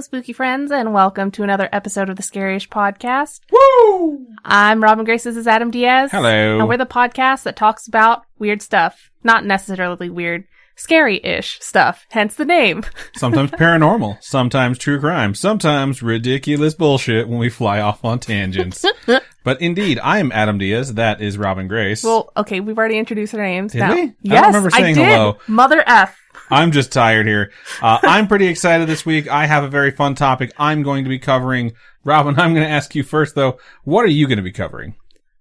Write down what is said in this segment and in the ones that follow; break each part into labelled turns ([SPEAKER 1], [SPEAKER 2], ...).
[SPEAKER 1] Hello, spooky friends, and welcome to another episode of the Scaryish podcast.
[SPEAKER 2] Woo!
[SPEAKER 1] I'm Robin Grace. This is Adam Diaz.
[SPEAKER 2] Hello.
[SPEAKER 1] And we're the podcast that talks about weird stuff. Not necessarily weird, scary-ish stuff, hence the name.
[SPEAKER 2] Sometimes paranormal, sometimes true crime, sometimes ridiculous bullshit when we fly off on tangents. But indeed, I am Adam Diaz. That is Robin Grace.
[SPEAKER 1] Well, okay, we've already introduced our names.
[SPEAKER 2] Did
[SPEAKER 1] now.
[SPEAKER 2] we?
[SPEAKER 1] Yes,
[SPEAKER 2] I don't remember saying
[SPEAKER 1] did.
[SPEAKER 2] hello.
[SPEAKER 1] Mother F.
[SPEAKER 2] I'm just tired here. I'm pretty excited this week. I have a very fun topic I'm going to be covering. Robin, I'm going to ask you first, though. What are you going to be covering?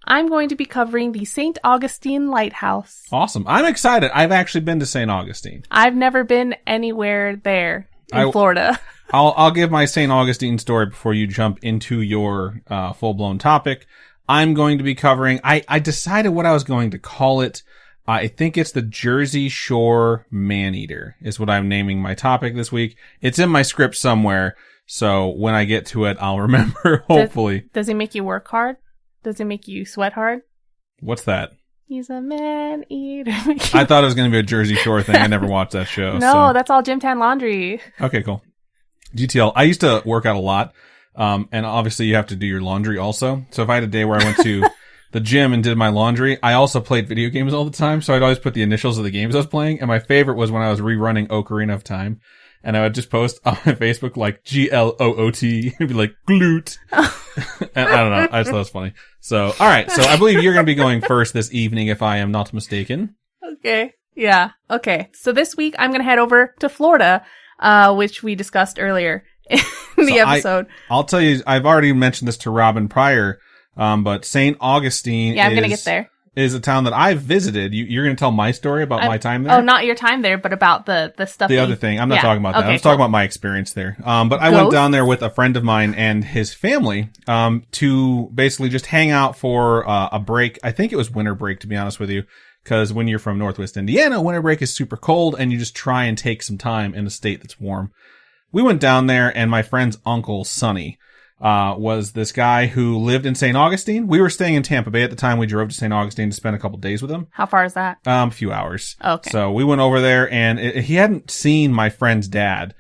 [SPEAKER 1] I'm going to be covering the St. Augustine Lighthouse.
[SPEAKER 2] Awesome. I'm excited. I've actually been to St. Augustine.
[SPEAKER 1] I've never been anywhere there in Florida.
[SPEAKER 2] I'll give my St. Augustine story before you jump into your full-blown topic. I'm going to be covering... I decided what I was going to call it. I think it's the Jersey Shore Maneater is what I'm naming my topic this week. It's in my script somewhere, so when I get to it, I'll remember, hopefully.
[SPEAKER 1] Does he make you work hard? Does he make you sweat hard?
[SPEAKER 2] What's that?
[SPEAKER 1] He's a man-eater.
[SPEAKER 2] I thought it was going to be a Jersey Shore thing. I never watched that show.
[SPEAKER 1] No, that's all Gym Tan Laundry.
[SPEAKER 2] Okay, cool. GTL. I used to work out a lot, and obviously you have to do your laundry also. So if I had a day where I went to the gym and did my laundry, I also played video games all the time, so I'd always put the initials of the games I was playing, and my favorite was when I was rerunning Ocarina of Time, and I would just post on my Facebook like GLOOT, and be like, glute. And I don't know, I just thought it was funny. So, alright, so I believe you're gonna be going first this evening, if I am not mistaken.
[SPEAKER 1] Okay, yeah, okay. So this week, I'm gonna head over to Florida, which we discussed earlier in the episode.
[SPEAKER 2] I'll tell you, I've already mentioned this to Robin prior, but St. Augustine
[SPEAKER 1] I'm gonna get there.
[SPEAKER 2] Is a town that I've visited. You're going to tell my story about my time there?
[SPEAKER 1] Oh, not your time there, but about the stuff.
[SPEAKER 2] The other thing. I'm not talking about that. I'm just talking about my experience there. But I went down there with a friend of mine and his family, to basically just hang out for, a break. I think it was winter break, to be honest with you. Cause when you're from Northwest Indiana, winter break is super cold and you just try and take some time in a state that's warm. We went down there and my friend's uncle, Sonny, was this guy who lived in St. Augustine. We were staying in Tampa Bay at the time. We drove to St. Augustine to spend a couple days with him.
[SPEAKER 1] How far is that?
[SPEAKER 2] A few hours.
[SPEAKER 1] Okay.
[SPEAKER 2] So we went over there and he hadn't seen my friend's dad,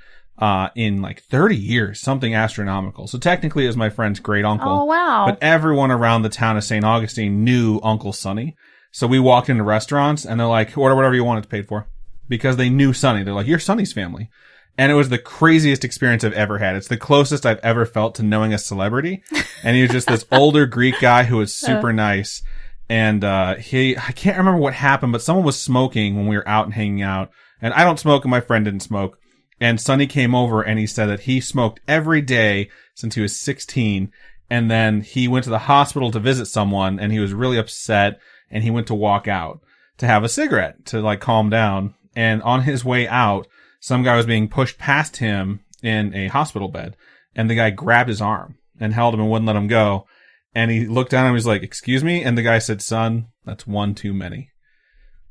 [SPEAKER 2] in like 30 years, something astronomical. So technically it was my friend's great uncle.
[SPEAKER 1] Oh, wow.
[SPEAKER 2] But everyone around the town of St. Augustine knew Uncle Sonny. So we walked into restaurants and they're like, order whatever you want, it's paid for. Because they knew Sonny. They're like, you're Sonny's family. And it was the craziest experience I've ever had. It's the closest I've ever felt to knowing a celebrity. And he was just this older Greek guy who was super nice. And, I can't remember what happened, but someone was smoking when we were out and hanging out. And I don't smoke and my friend didn't smoke. And Sonny came over and he said that he smoked every day since he was 16. And then he went to the hospital to visit someone and he was really upset and he went to walk out to have a cigarette to like calm down. And on his way out, some guy was being pushed past him in a hospital bed, and the guy grabbed his arm and held him and wouldn't let him go. And he looked down and he was like, excuse me? And the guy said, son, that's one too many.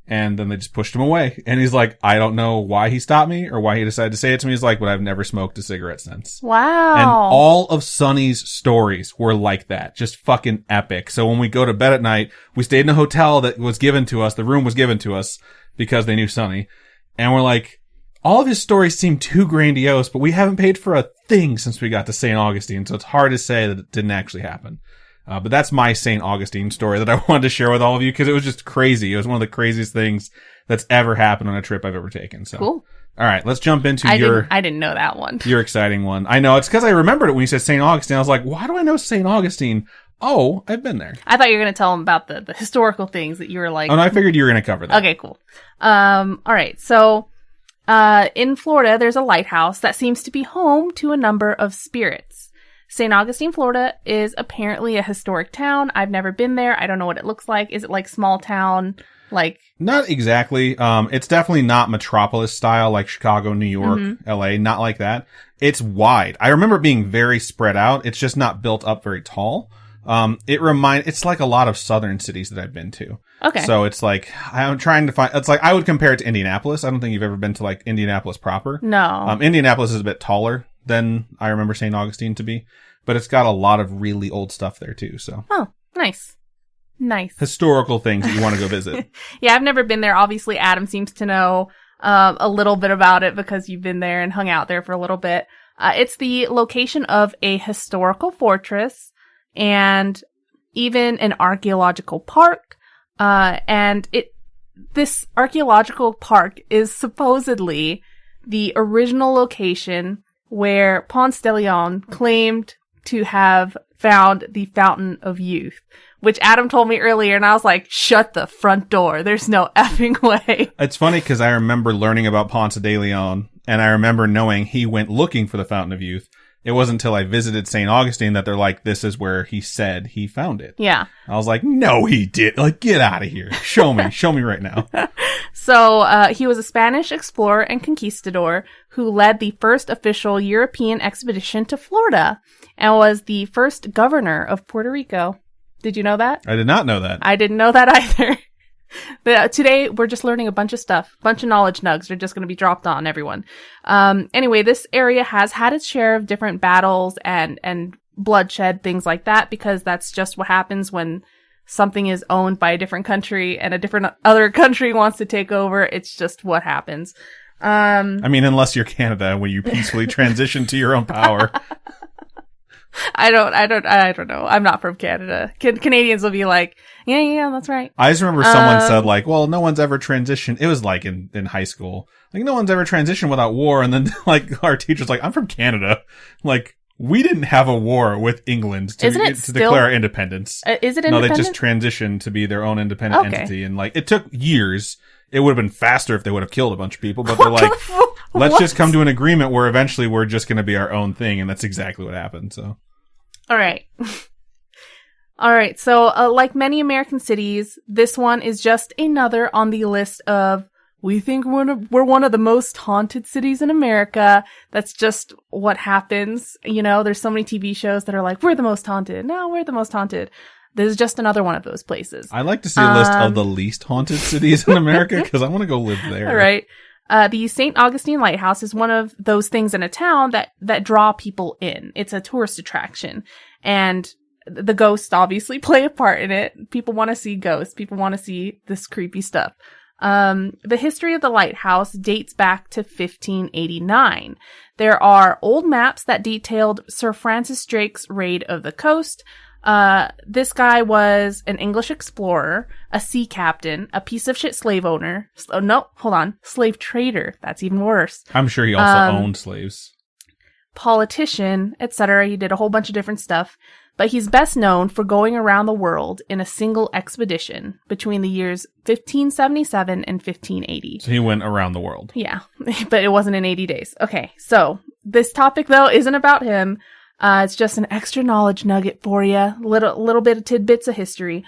[SPEAKER 2] And then they just pushed him away. And he's like, I don't know why he stopped me or why he decided to say it to me. He's like, but I've never smoked a cigarette since.
[SPEAKER 1] Wow.
[SPEAKER 2] And all of Sonny's stories were like that. Just fucking epic. So when we go to bed at night, we stayed in a hotel that was given to us. The room was given to us because they knew Sonny. And we're like, all of his stories seem too grandiose, but we haven't paid for a thing since we got to St. Augustine, so it's hard to say that it didn't actually happen. But that's my St. Augustine story that I wanted to share with all of you because it was just crazy. It was one of the craziest things that's ever happened on a trip I've ever taken. So,
[SPEAKER 1] cool.
[SPEAKER 2] All right, let's jump into
[SPEAKER 1] I didn't know that one.
[SPEAKER 2] Your exciting one. I know, it's because I remembered it when you said St. Augustine. I was like, why do I know St. Augustine? Oh, I've been there.
[SPEAKER 1] I thought you were going to tell them about the historical things that you were like.
[SPEAKER 2] Oh, no, I figured you were going to cover that.
[SPEAKER 1] Okay, cool. All right, so in Florida, there's a lighthouse that seems to be home to a number of spirits. St. Augustine, Florida is apparently a historic town. I've never been there. I don't know what it looks like. Is it like small town? Like,
[SPEAKER 2] not exactly. It's definitely not metropolis style like Chicago, New York, LA, not like that. It's wide. I remember it being very spread out. It's just not built up very tall. It's like a lot of southern cities that I've been to.
[SPEAKER 1] Okay.
[SPEAKER 2] So it's like, I'm trying to find, it's like, I would compare it to Indianapolis. I don't think you've ever been to like Indianapolis proper.
[SPEAKER 1] No.
[SPEAKER 2] Indianapolis is a bit taller than I remember St. Augustine to be, but it's got a lot of really old stuff there too, so.
[SPEAKER 1] Oh, nice. Nice.
[SPEAKER 2] Historical things that you want to go visit.
[SPEAKER 1] Yeah, I've never been there. Obviously, Adam seems to know a little bit about it because you've been there and hung out there for a little bit. It's the location of a historical fortress and even an archaeological park. This archaeological park is supposedly the original location where Ponce de Leon claimed to have found the Fountain of Youth, which Adam told me earlier, and I was like, shut the front door. There's no effing way.
[SPEAKER 2] It's funny because I remember learning about Ponce de Leon, and I remember knowing he went looking for the Fountain of Youth. It wasn't until I visited St. Augustine that they're like, this is where he said he found it.
[SPEAKER 1] Yeah.
[SPEAKER 2] I was like, no, he did. Like, get out of here. Show me right now.
[SPEAKER 1] So, he was a Spanish explorer and conquistador who led the first official European expedition to Florida and was the first governor of Puerto Rico. Did you know that?
[SPEAKER 2] I did not know that.
[SPEAKER 1] I didn't know that either. But today, we're just learning a bunch of stuff. A bunch of knowledge nugs are just going to be dropped on everyone. Anyway, this area has had its share of different battles and bloodshed, things like that, because that's just what happens when something is owned by a different country and a different other country wants to take over. It's just what happens.
[SPEAKER 2] I mean, unless you're Canada, when you peacefully transition to your own power.
[SPEAKER 1] I don't know. I'm not from Canada. Canadians will be like, yeah, that's right.
[SPEAKER 2] I just remember someone said like, well, no one's ever transitioned. It was like in high school. Like, no one's ever transitioned without war. And then like our teacher's like, I'm from Canada. Like, we didn't have a war with England to declare our independence.
[SPEAKER 1] Is it independent?
[SPEAKER 2] No, they just transitioned to be their own independent entity. And like, it took years. It would have been faster if they would have killed a bunch of people, but they're like, let's just come to an agreement where eventually we're just going to be our own thing. And that's exactly what happened. So.
[SPEAKER 1] All right. All right. So, like many American cities, this one is just another on the list of, we think we're one of the most haunted cities in America. That's just what happens. You know, there's so many TV shows that are like, we're the most haunted. No, we're the most haunted. This is just another one of those places.
[SPEAKER 2] I'd like to see a list of the least haunted cities in America because I want to go live there.
[SPEAKER 1] All right. The St. Augustine Lighthouse is one of those things in a town that draw people in. It's a tourist attraction. And the ghosts obviously play a part in it. People want to see ghosts. People want to see this creepy stuff. The history of the lighthouse dates back to 1589. There are old maps that detailed Sir Francis Drake's raid of the coast. This guy was an English explorer, a sea captain, a piece of shit slave owner. Slave trader. That's even worse.
[SPEAKER 2] I'm sure he also owned slaves.
[SPEAKER 1] Politician, etc. He did a whole bunch of different stuff, but he's best known for going around the world in a single expedition between the years 1577 and 1580.
[SPEAKER 2] So he went around the world.
[SPEAKER 1] Yeah, but it wasn't in 80 days. Okay, so this topic, though, isn't about him. It's just an extra knowledge nugget for you. Little bit of tidbits of history.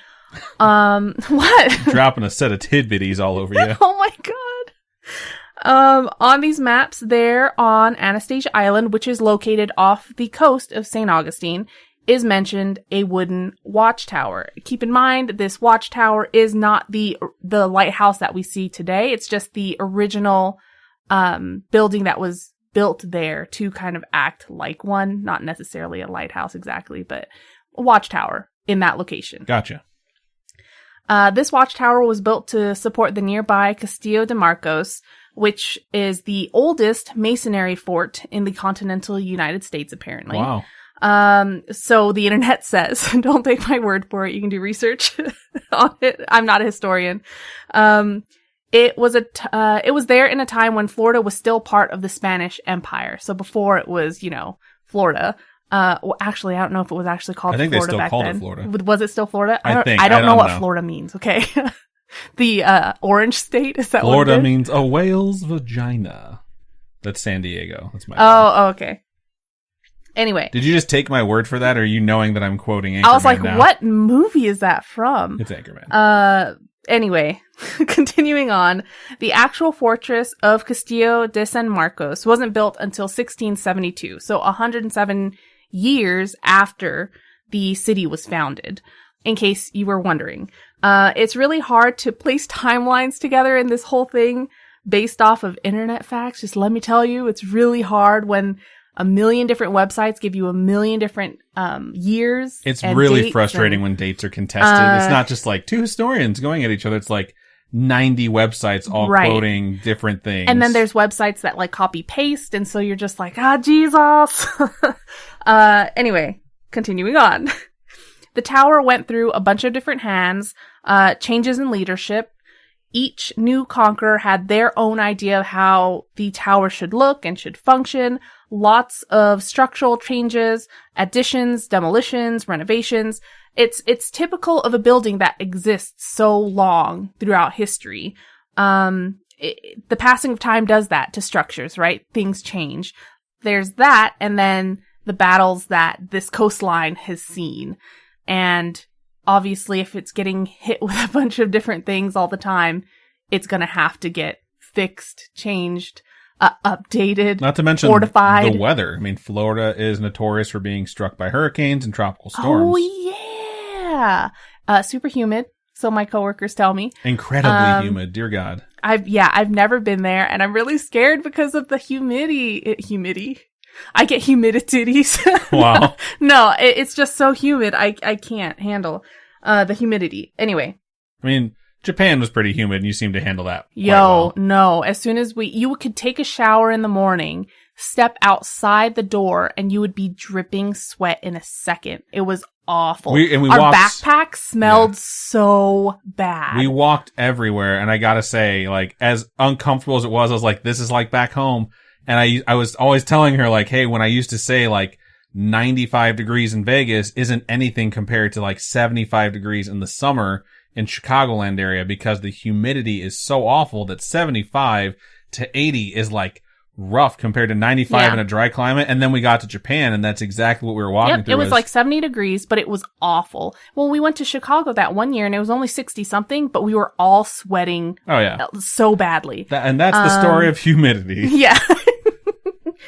[SPEAKER 1] What?
[SPEAKER 2] Dropping a set of tidbitties all over you.
[SPEAKER 1] Oh my god. On these maps there on Anastasia Island, which is located off the coast of St. Augustine, is mentioned a wooden watchtower. Keep in mind, this watchtower is not the lighthouse that we see today. It's just the original, building that was built there to kind of act like one, not necessarily a lighthouse exactly, but a watchtower in that location.
[SPEAKER 2] Gotcha.
[SPEAKER 1] This watchtower was built to support the nearby Castillo De Marcos, which is the oldest masonry fort in the continental United States, apparently.
[SPEAKER 2] Wow.
[SPEAKER 1] So the internet says, don't take my word for it. You can do research on it. I'm not a historian. It was there in a time when Florida was still part of the Spanish Empire. So before it was, Florida. Well, actually, I don't know if it was actually called Florida back then. I think they still called it Florida. Was it still Florida? I don't know what Florida means. Okay. The, orange state, is that
[SPEAKER 2] Florida
[SPEAKER 1] what it is?
[SPEAKER 2] means a whale's vagina. That's San Diego. That's my
[SPEAKER 1] okay. Anyway.
[SPEAKER 2] Did you just take my word for that, or are you knowing that I'm quoting Anchorman
[SPEAKER 1] I was like,
[SPEAKER 2] now?
[SPEAKER 1] What movie is that from?
[SPEAKER 2] It's Anchorman.
[SPEAKER 1] Anyway, continuing on, the actual fortress of Castillo De San Marcos wasn't built until 1672, so 107 years after the city was founded, in case you were wondering. It's really hard to place timelines together in this whole thing based off of internet facts. Just let me tell you, it's really hard when a million different websites give you a million different years.
[SPEAKER 2] It's really frustrating when dates are contested. It's not just like two historians going at each other. It's like 90 websites all
[SPEAKER 1] Right.
[SPEAKER 2] quoting different things.
[SPEAKER 1] And then there's websites that like copy paste. And so you're just like, Jesus. Anyway, continuing on. The tower went through a bunch of different hands, changes in leadership. Each new conqueror had their own idea of how the tower should look and should function. Lots of structural changes, additions, demolitions, renovations. It's typical of a building that exists so long throughout history. The passing of time does that to structures, right? Things change. There's that, and then the battles that this coastline has seen. And obviously, if it's getting hit with a bunch of different things all the time, it's going to have to get fixed, changed, updated,
[SPEAKER 2] not to mention
[SPEAKER 1] fortified.
[SPEAKER 2] The weather. I mean, Florida is notorious for being struck by hurricanes and tropical storms.
[SPEAKER 1] Oh, yeah. Super humid, so my coworkers tell me.
[SPEAKER 2] Incredibly humid, dear God.
[SPEAKER 1] I've never been there, and I'm really scared because of the humidity. I get humidities.
[SPEAKER 2] Wow.
[SPEAKER 1] No, it's just so humid. I can't handle the humidity. Anyway.
[SPEAKER 2] I mean, Japan was pretty humid, and you seem to handle that quite
[SPEAKER 1] Yo,
[SPEAKER 2] well.
[SPEAKER 1] no. As soon as you could take a shower in the morning, step outside the door, and you would be dripping sweat in a second. It was awful. Our backpack smelled so bad.
[SPEAKER 2] We walked everywhere, and I gotta say, like, as uncomfortable as it was, I was like, this is like back home. And I was always telling her, like, hey, when I used to say, like, 95 degrees in Vegas isn't anything compared to, like, 75 degrees in the summer in Chicagoland area, because the humidity is so awful that 75 to 80 is, like, rough compared to 95 in a dry climate. And then we got to Japan, and that's exactly what we were walking through.
[SPEAKER 1] It was like 70 degrees, but it was awful. Well, we went to Chicago that one year, and it was only 60 something, but we were all sweating so badly.
[SPEAKER 2] And that's the story of humidity.
[SPEAKER 1] Yeah.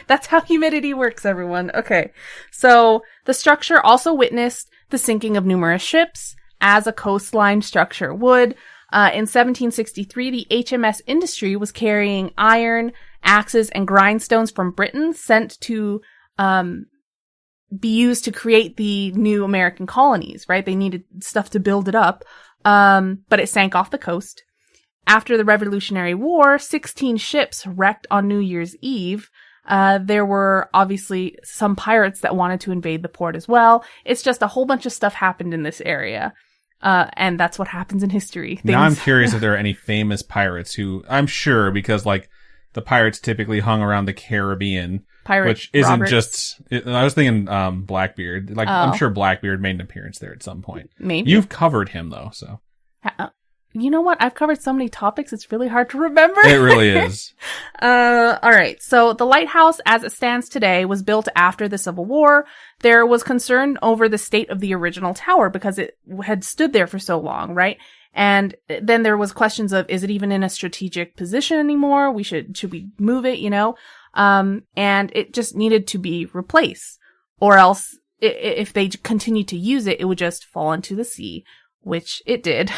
[SPEAKER 1] That's how humidity works, everyone. Okay. So the structure also witnessed the sinking of numerous ships, as a coastline structure would. In 1763, the HMS Industry was carrying iron, axes, and grindstones from Britain sent to be used to create the new American colonies, right? They needed stuff to build it up, but it sank off the coast. After the Revolutionary War, 16 ships wrecked on New Year's Eve. There were obviously some pirates that wanted to invade the port as well. It's just a whole bunch of stuff happened in this area. And that's what happens in history.
[SPEAKER 2] Now I'm curious if there are any famous pirates who, I'm sure, because like the pirates typically hung around the Caribbean, which isn't
[SPEAKER 1] Roberts.
[SPEAKER 2] I was thinking, Blackbeard. Like, I'm sure Blackbeard made an appearance there at some point.
[SPEAKER 1] Maybe.
[SPEAKER 2] You've covered him though, so.
[SPEAKER 1] You know what? I've covered so many topics, it's really hard to remember.
[SPEAKER 2] It really is.
[SPEAKER 1] All right. So the lighthouse, as it stands today, was built after the Civil War. There was concern over the state of the original tower because it had stood there for so long, right? And then there was questions of, is it even in a strategic position anymore? Should we move it, you know? And it just needed to be replaced, or else if they continued to use it, it would just fall into the sea, which it did.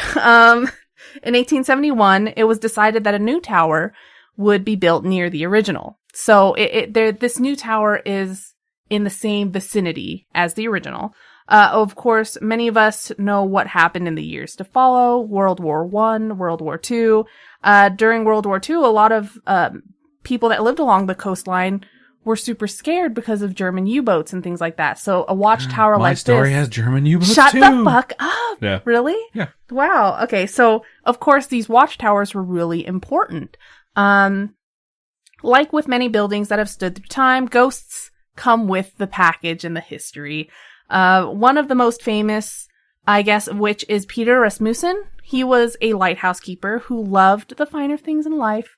[SPEAKER 1] In 1871, it was decided that a new tower would be built near the original. So this new tower is in the same vicinity as the original. Of course, many of us know what happened in the years to follow. World War I, World War II. During World War II, a lot of people that lived along the coastline were super scared because of German U-boats and things like that. So a watchtower like this...
[SPEAKER 2] My story has German U-boats
[SPEAKER 1] Shut
[SPEAKER 2] too.
[SPEAKER 1] the fuck up!
[SPEAKER 2] Yeah.
[SPEAKER 1] Really?
[SPEAKER 2] Yeah.
[SPEAKER 1] Wow. Okay, so of course these watchtowers were really important. Like with many buildings that have stood through time, ghosts come with the package and the history. One of the most famous, I guess, of which is Peter Rasmussen. He was a lighthouse keeper who loved the finer things in life.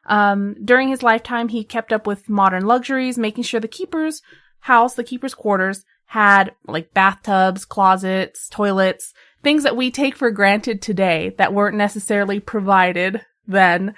[SPEAKER 1] During his lifetime, he kept up with modern luxuries, making sure the keeper's house, the keeper's quarters, had like bathtubs, closets, toilets, things that we take for granted today that weren't necessarily provided then.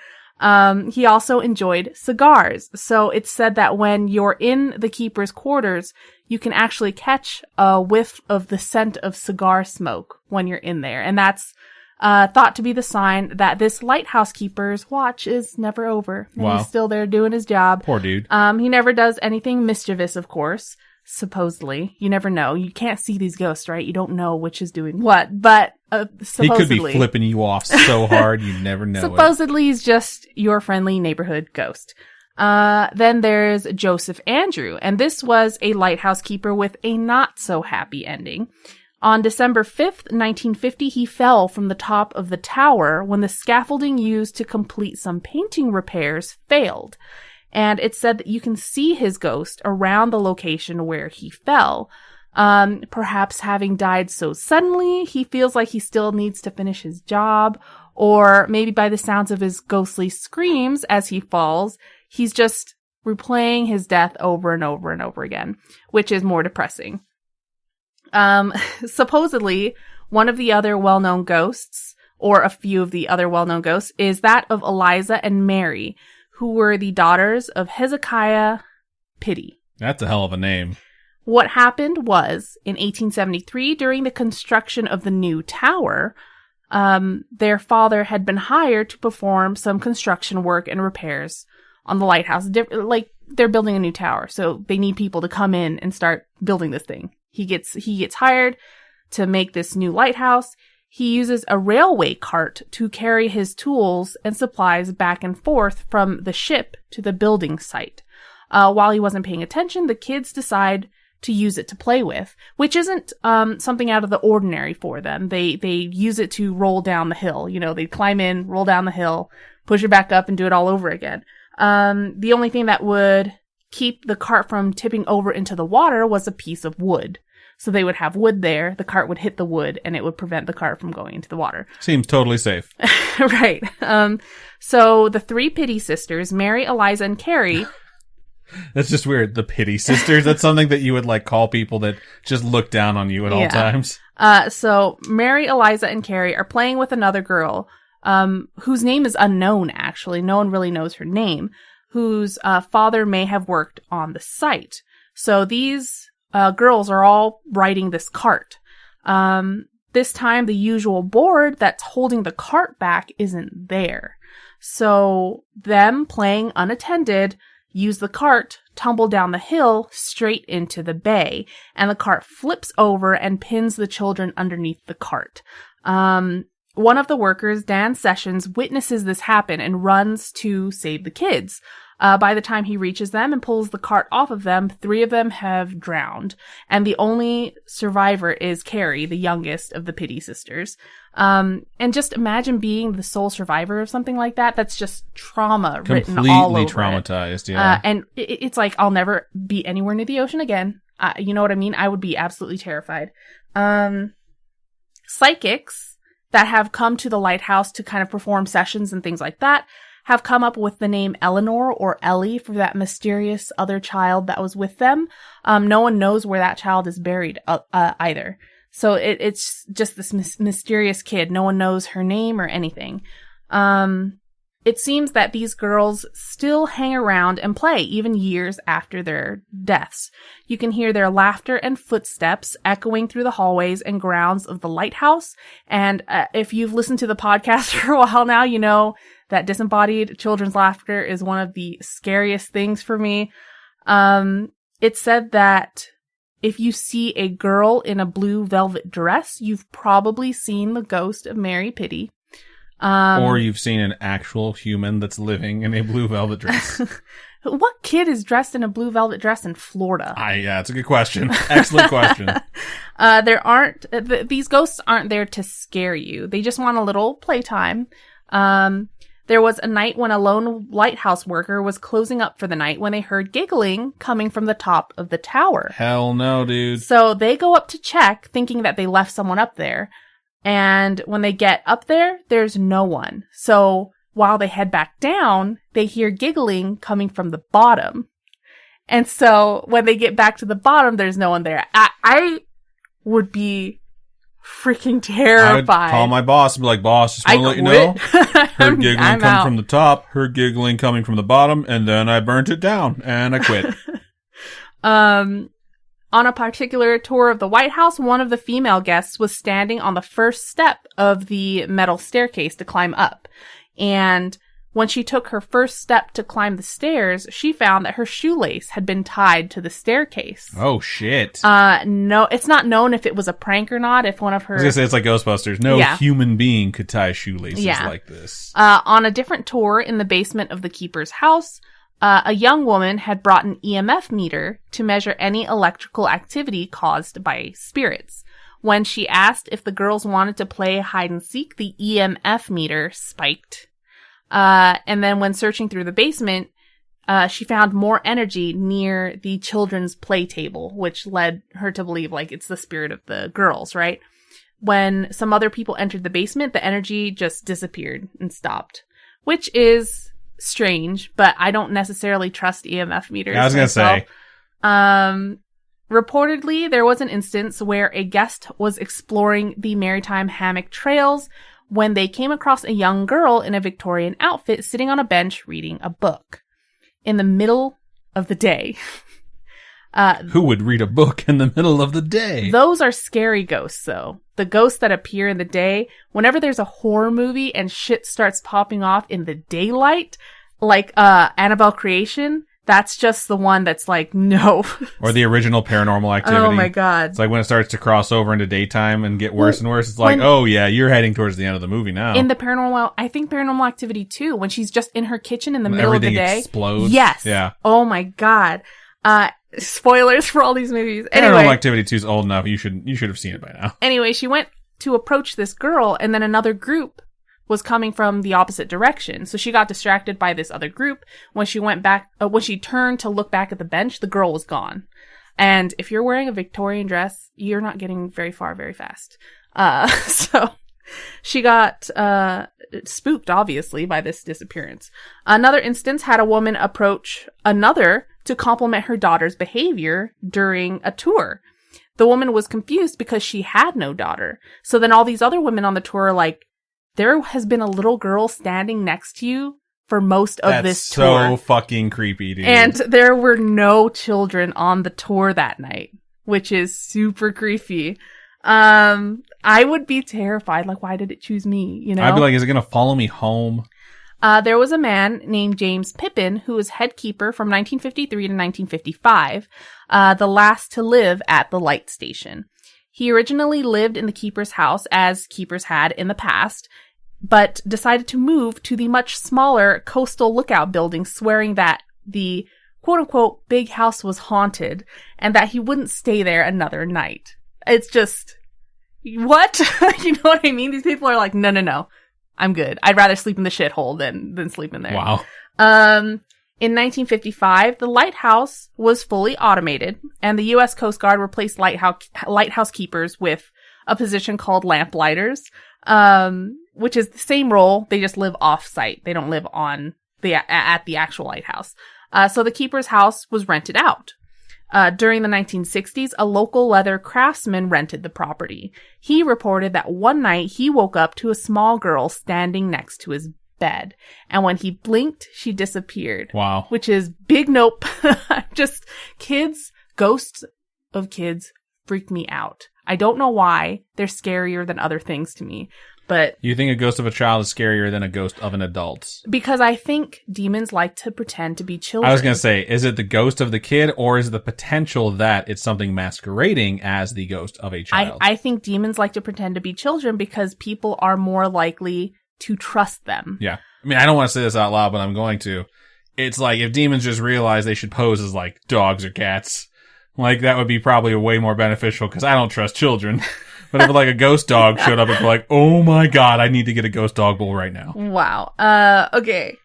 [SPEAKER 1] He also enjoyed cigars. So it's said that when you're in the keeper's quarters, you can actually catch a whiff of the scent of cigar smoke when you're in there. And that's thought to be the sign that this lighthouse keeper's watch is never over. And
[SPEAKER 2] Wow.
[SPEAKER 1] He's still there doing his job.
[SPEAKER 2] Poor dude.
[SPEAKER 1] He never does anything mischievous, of course. Supposedly. You never know. You can't see these ghosts, right? You don't know which is doing what. But supposedly.
[SPEAKER 2] He could be flipping you off so hard you never know.
[SPEAKER 1] Supposedly he's just your friendly neighborhood ghost. Then there's Joseph Andrew, and this was a lighthouse keeper with a not so happy ending. On December 5th, 1950, he fell from the top of the tower when the scaffolding used to complete some painting repairs failed. And it's said that you can see his ghost around the location where he fell. Perhaps having died so suddenly, he feels like he still needs to finish his job, or maybe by the sounds of his ghostly screams as he falls, he's just replaying his death over and over and over again, which is more depressing. Supposedly, one of the other well-known ghosts, or a few of the other well-known ghosts, is that of Eliza and Mary, who were the daughters of Hezekiah Pity.
[SPEAKER 2] That's a hell of a name.
[SPEAKER 1] What happened was, in 1873, during the construction of the new tower, their father had been hired to perform some construction work and repairs on the lighthouse. Like, they're building a new tower, so they need people to come in and start building this thing. He gets hired to make this new lighthouse. He uses a railway cart to carry his tools and supplies back and forth from the ship to the building site. While he wasn't paying attention, the kids decide to use it to play with, which isn't something out of the ordinary for them. They use it to roll down the hill. You know, they climb in, roll down the hill, push it back up, and do it all over again. The only thing that would keep the cart from tipping over into the water was a piece of wood. So they would have wood there, the cart would hit the wood, and it would prevent the cart from going into the water.
[SPEAKER 2] Seems totally safe.
[SPEAKER 1] Right. So the three Pity sisters, Mary, Eliza, and Carrie...
[SPEAKER 2] That's just weird. The Pity sisters? That's something that you would, like, call people that just look down on you at all times.
[SPEAKER 1] So Mary, Eliza, and Carrie are playing with another girl, whose name is unknown, actually. No one really knows her name, whose father may have worked on the site. So these... girls are all riding this cart. This time, the usual board that's holding the cart back isn't there. So them playing unattended use the cart, tumble down the hill straight into the bay, and the cart flips over and pins the children underneath the cart. One of the workers, Dan Sessions, witnesses this happen and runs to save the kids. By the time he reaches them and pulls the cart off of them, 3 of them have drowned. And the only survivor is Carrie, the youngest of the Pity sisters. And just imagine being the sole survivor of something like that. That's just trauma written all over
[SPEAKER 2] traumatized, yeah.
[SPEAKER 1] And it's like, I'll never be anywhere near the ocean again. You know what I mean? I would be absolutely terrified. Psychics that have come to the lighthouse to kind of perform sessions and things like that have come up with the name Eleanor or Ellie for that mysterious other child that was with them. No one knows where that child is buried either. So it's just this mysterious kid. No one knows her name or anything. It seems that these girls still hang around and play even years after their deaths. You can hear their laughter and footsteps echoing through the hallways and grounds of the lighthouse. And if you've listened to the podcast for a while now, you know that disembodied children's laughter is one of the scariest things for me. It's said that if you see a girl in a blue velvet dress, you've probably seen the ghost of Mary Pity.
[SPEAKER 2] Or you've seen an actual human that's living in a blue velvet dress.
[SPEAKER 1] What kid is dressed in a blue velvet dress in Florida?
[SPEAKER 2] Yeah, it's a good question. Excellent question.
[SPEAKER 1] These ghosts aren't there to scare you. They just want a little playtime. There was a night when a lone lighthouse worker was closing up for the night when they heard giggling coming from the top of the tower.
[SPEAKER 2] Hell no, dude.
[SPEAKER 1] So they go up to check, thinking that they left someone up there. And when they get up there, there's no one. So while they head back down, they hear giggling coming from the bottom. And so when they get back to the bottom, there's no one there. I would be freaking terrified.
[SPEAKER 2] I would call my boss and be like, boss, just want to let you know, heard giggling coming from the top, heard giggling coming from the bottom, and then I burnt it down, and I quit.
[SPEAKER 1] On a particular tour of the White House, one of the female guests was standing on the first step of the metal staircase to climb up. And When she took her first step to climb the stairs, she found that her shoelace had been tied to the staircase.
[SPEAKER 2] Oh, shit.
[SPEAKER 1] No, it's not known if it was a prank or not, if one of her...
[SPEAKER 2] I was gonna say, it's like Ghostbusters. No human being could tie shoelaces like this.
[SPEAKER 1] On a different tour in the basement of the keeper's house, a young woman had brought an EMF meter to measure any electrical activity caused by spirits. When she asked if the girls wanted to play hide and seek, the EMF meter spiked. And then when searching through the basement, she found more energy near the children's play table, which led her to believe, like, it's the spirit of the girls, right? When some other people entered the basement, the energy just disappeared and stopped, which is strange, but I don't necessarily trust EMF meters.
[SPEAKER 2] I was going to say.
[SPEAKER 1] Reportedly, there was an instance where a guest was exploring the maritime hammock trails when they came across a young girl in a Victorian outfit sitting on a bench reading a book in the middle of the day.
[SPEAKER 2] Who would read a book in the middle of the day?
[SPEAKER 1] Those are scary ghosts, though. The ghosts that appear in the day, whenever there's a horror movie and shit starts popping off in the daylight, like Annabelle Creation, that's just the one that's like, no.
[SPEAKER 2] Or the original Paranormal Activity.
[SPEAKER 1] Oh my god.
[SPEAKER 2] It's like when it starts to cross over into daytime and get worse and worse, it's like, oh yeah, you're heading towards the end of the movie now.
[SPEAKER 1] In the I think Paranormal Activity 2, when she's just in her kitchen in the middle of the day.
[SPEAKER 2] Everything explodes.
[SPEAKER 1] Yes.
[SPEAKER 2] Yeah.
[SPEAKER 1] Oh my god. Spoilers for all these movies.
[SPEAKER 2] Paranormal
[SPEAKER 1] Anyway,
[SPEAKER 2] Activity 2 is old enough. You should have seen it by now.
[SPEAKER 1] Anyway, she went to approach this girl, and then another group was coming from the opposite direction. So she got distracted by this other group. When she went back, when she turned to look back at the bench, the girl was gone. And if you're wearing a Victorian dress, you're not getting very far very fast. So she got spooked, obviously, by this disappearance. Another instance had a woman approach another to compliment her daughter's behavior during a tour. The woman was confused because she had no daughter. So then all these other women on the tour are like, there has been a little girl standing next to you for most of this tour.
[SPEAKER 2] That's so fucking creepy, dude.
[SPEAKER 1] And there were no children on the tour that night, which is super creepy. I would be terrified. Like, why did it choose me? You know?
[SPEAKER 2] I'd be like, is it going to follow me home?
[SPEAKER 1] There was a man named James Pippin who was head keeper from 1953 to 1955, the last to live at the light station. He originally lived in the keeper's house, as keepers had in the past, but decided to move to the much smaller coastal lookout building, swearing that the quote-unquote big house was haunted and that he wouldn't stay there another night. It's just, what? You know what I mean? These people are like, no, I'm good. I'd rather sleep in the shithole than sleep in there.
[SPEAKER 2] Wow.
[SPEAKER 1] In 1955, the lighthouse was fully automated, and the U.S. Coast Guard replaced lighthouse keepers with a position called lamplighters, which is the same role. They just live off-site. They don't live at the actual lighthouse. So the keeper's house was rented out. During the 1960s, a local leather craftsman rented the property. He reported that one night he woke up to a small girl standing next to his bed, and when he blinked, she disappeared.
[SPEAKER 2] Wow.
[SPEAKER 1] Which is big nope. Just ghosts of kids freak me out. I don't know why. They're scarier than other things to me. But
[SPEAKER 2] you think a ghost of a child is scarier than a ghost of an adult?
[SPEAKER 1] Because I think demons like to pretend to be children.
[SPEAKER 2] I was going to say, is it the ghost of the kid, or is it the potential that it's something masquerading as the ghost of a child?
[SPEAKER 1] I think demons like to pretend to be children because people are more likely to trust them.
[SPEAKER 2] Yeah. I mean, I don't want to say this out loud, but I'm going to. It's like if demons just realize they should pose as like dogs or cats, like that would be probably way more beneficial because I don't trust children. But if like a ghost dog showed up, it'd be like, oh my god, I need to get a ghost dog bowl right now.
[SPEAKER 1] Wow. Okay.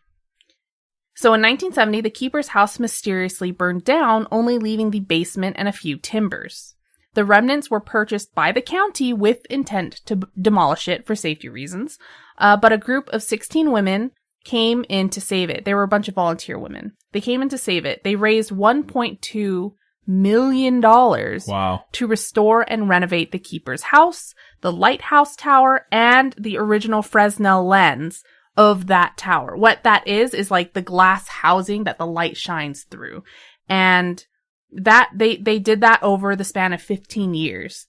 [SPEAKER 1] So in 1970, the keeper's house mysteriously burned down, only leaving the basement and a few timbers. The remnants were purchased by the county with intent to demolish it for safety reasons. But a group of 16 women came in to save it. There were a bunch of volunteer women. They came in to save it. They raised $1.2 million
[SPEAKER 2] wow.
[SPEAKER 1] to restore and renovate the keeper's house, the lighthouse tower, and the original Fresnel lens of that tower. What that is like the glass housing that the light shines through. And that they did that over the span of 15 years.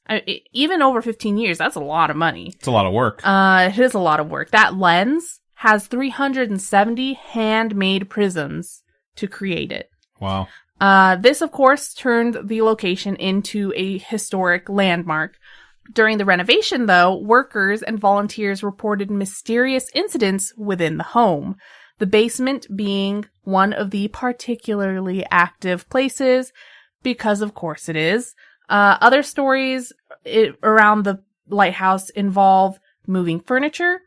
[SPEAKER 1] Even over 15 years, that's a lot of money.
[SPEAKER 2] It's a lot of work.
[SPEAKER 1] It is a lot of work. That lens has 370 handmade prisms to create it.
[SPEAKER 2] Wow.
[SPEAKER 1] This, of course, turned the location into a historic landmark. During the renovation, though, workers and volunteers reported mysterious incidents within the home, the basement being one of the particularly active places, because of course it is. Other stories around the lighthouse involve moving furniture,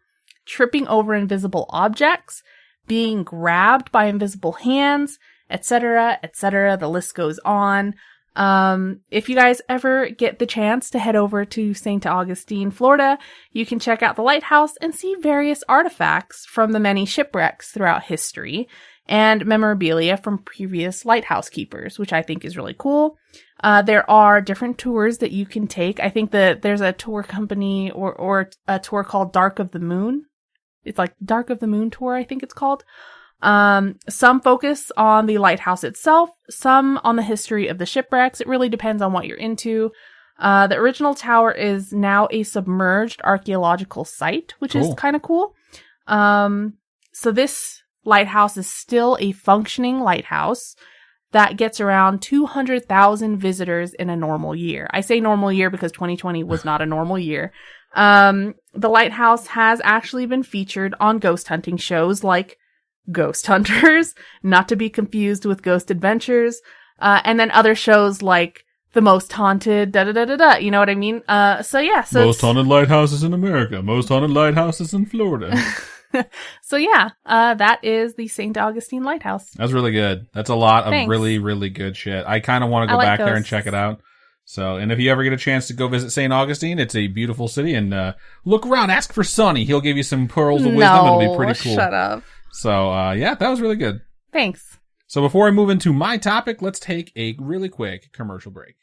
[SPEAKER 1] tripping over invisible objects, being grabbed by invisible hands, etc., etc. The list goes on. If you guys ever get the chance to head over to St. Augustine, Florida, you can check out the lighthouse and see various artifacts from the many shipwrecks throughout history and memorabilia from previous lighthouse keepers, which I think is really cool. There are different tours that you can take. I think that there's a tour company or a tour called Dark of the Moon. It's like Dark of the Moon tour, I think it's called. Some focus on the lighthouse itself, some on the history of the shipwrecks. It really depends on what you're into. The original tower is now a submerged archaeological site, which is kind of cool. So this lighthouse is still a functioning lighthouse that gets around 200,000 visitors in a normal year. I say normal year because 2020 was not a normal year. The lighthouse has actually been featured on ghost hunting shows like Ghost Hunters, not to be confused with Ghost Adventures, and then other shows like The Most Haunted, da-da-da-da-da, you know what I mean? So
[SPEAKER 2] Most haunted lighthouses in America, most haunted lighthouses in Florida.
[SPEAKER 1] So yeah, that is the St. Augustine Lighthouse.
[SPEAKER 2] That's really good. That's a lot of really, really good shit. I kind of want to go back there and check it out. So, and if you ever get a chance to go visit St. Augustine, it's a beautiful city, and look around, ask for Sonny. He'll give you some pearls of wisdom. It'll be pretty cool.
[SPEAKER 1] Shut up.
[SPEAKER 2] So, yeah, that was really good.
[SPEAKER 1] Thanks.
[SPEAKER 2] So before I move into my topic, let's take a really quick commercial break.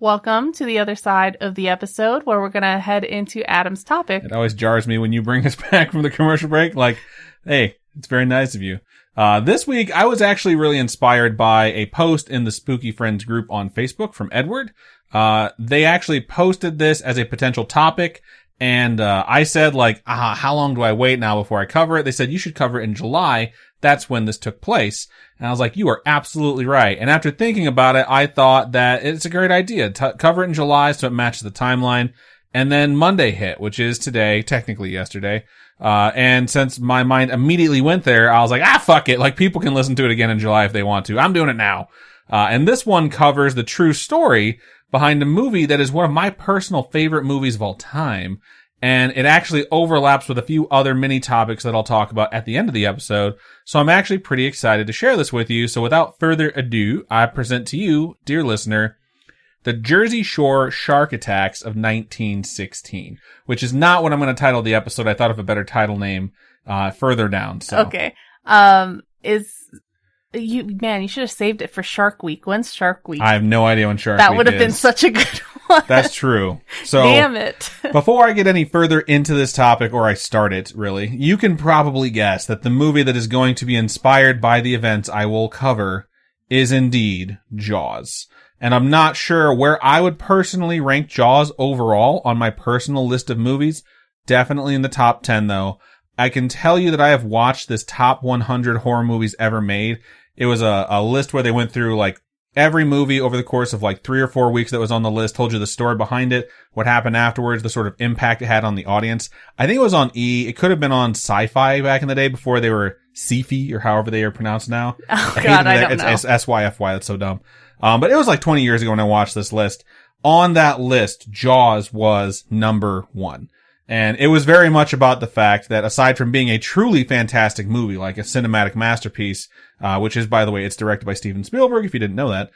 [SPEAKER 1] Welcome to the other side of the episode where we're going to head into Adam's topic.
[SPEAKER 2] It always jars me when you bring us back from the commercial break. Like, hey, it's very nice of you. This week, I was actually really inspired by a post in the Spooky Friends group on Facebook from Edward. They actually posted this as a potential topic. And I said, like, how long do I wait now before I cover it? They said, you should cover it in July. That's when this took place. And I was like, you are absolutely right. And after thinking about it, I thought that it's a great idea. Cover it in July so it matches the timeline. And then Monday hit, which is today, technically yesterday. And since my mind immediately went there, I was like, fuck it. Like, people can listen to it again in July if they want to. I'm doing it now. And this one covers the true story behind a movie that is one of my personal favorite movies of all time. And it actually overlaps with a few other mini topics that I'll talk about at the end of the episode. So I'm actually pretty excited to share this with you. So without further ado, I present to you, dear listener, the Jersey Shore Shark Attacks of 1916, which is not what I'm going to title the episode. I thought of a better title name further down. So.
[SPEAKER 1] Okay. You should have saved it for Shark Week. When's Shark Week?
[SPEAKER 2] I have no idea when Shark Week is.
[SPEAKER 1] That would have been such a good one.
[SPEAKER 2] That's true. So,
[SPEAKER 1] damn it.
[SPEAKER 2] Before I get any further into this topic, or I start it, really, you can probably guess that the movie that is going to be inspired by the events I will cover is indeed Jaws. And I'm not sure where I would personally rank Jaws overall on my personal list of movies. Definitely in the top 10, though. I can tell you that I have watched this top 100 horror movies ever made. It was a list where they went through like every movie over the course of like 3 or 4 weeks that was on the list, told you the story behind it, what happened afterwards, the sort of impact it had on the audience. I think it was on E. It could have been on Sci-Fi back in the day before they were Sci-Fi or however they are pronounced now.
[SPEAKER 1] Oh, God, I don't know.
[SPEAKER 2] It's S-Y-F-Y. That's so dumb. But it was like 20 years ago when I watched this list. On that list, Jaws was number 1. And it was very much about the fact that aside from being a truly fantastic movie, like a cinematic masterpiece, which is, by the way, it's directed by Steven Spielberg, if you didn't know that,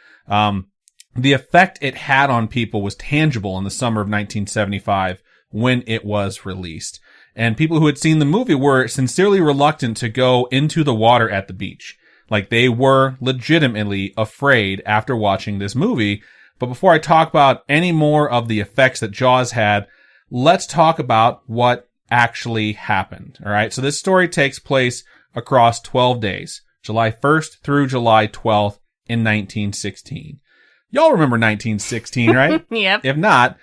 [SPEAKER 2] the effect it had on people was tangible in the summer of 1975 when it was released. And people who had seen the movie were sincerely reluctant to go into the water at the beach. Like, they were legitimately afraid after watching this movie. But before I talk about any more of the effects that Jaws had, let's talk about what actually happened. All right. So this story takes place across 12 days, July 1st through July 12th in 1916. Y'all remember 1916, right?
[SPEAKER 1] Yep.
[SPEAKER 2] If not,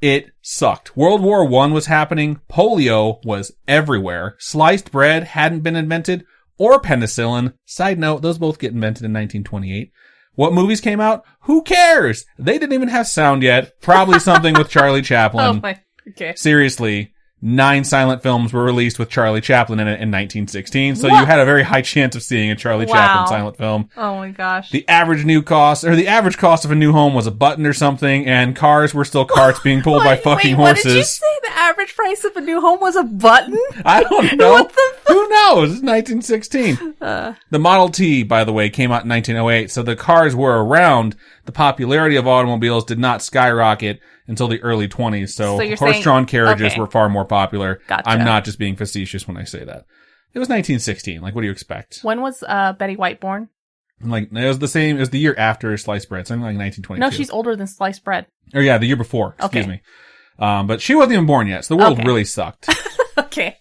[SPEAKER 2] It sucked. World War I was happening. Polio was everywhere. Sliced bread hadn't been invented, or penicillin. Side note, those both get invented in 1928. What movies came out? Who cares? They didn't even have sound yet. Probably something with Charlie Chaplin.
[SPEAKER 1] Okay.
[SPEAKER 2] Seriously, 9 silent films were released with Charlie Chaplin in it in 1916, so
[SPEAKER 1] What?
[SPEAKER 2] you had a very high chance of seeing a Charlie Chaplin silent film.
[SPEAKER 1] Oh my gosh.
[SPEAKER 2] The average cost of a new home was a button or something, and cars were still carts being pulled by fucking horses.
[SPEAKER 1] What did you say? The average price of a new home was a button?
[SPEAKER 2] I don't know.
[SPEAKER 1] What the
[SPEAKER 2] Who knows? It's 1916. The Model T, by the way, came out in 1908, so the cars were around. The popularity of automobiles did not skyrocket until the early 20s, so horse-drawn carriages were far more popular.
[SPEAKER 1] Gotcha.
[SPEAKER 2] I'm not just being facetious when I say that. It was 1916. Like, what do you expect?
[SPEAKER 1] When was Betty White born?
[SPEAKER 2] Like, it was the same, it was the year after sliced bread, something like 1922.
[SPEAKER 1] No, she's older than sliced bread.
[SPEAKER 2] Or yeah, the year before, excuse me. But she wasn't even born yet, so the world really sucked.
[SPEAKER 1] Okay.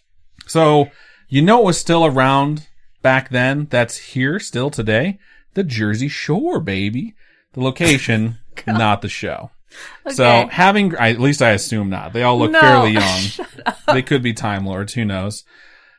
[SPEAKER 2] So, you know what was still around back then that's here still today? The Jersey Shore, baby. The location, not the show.
[SPEAKER 1] Okay.
[SPEAKER 2] So, at least I assume not. They all look fairly young. They could be Time Lords, who knows?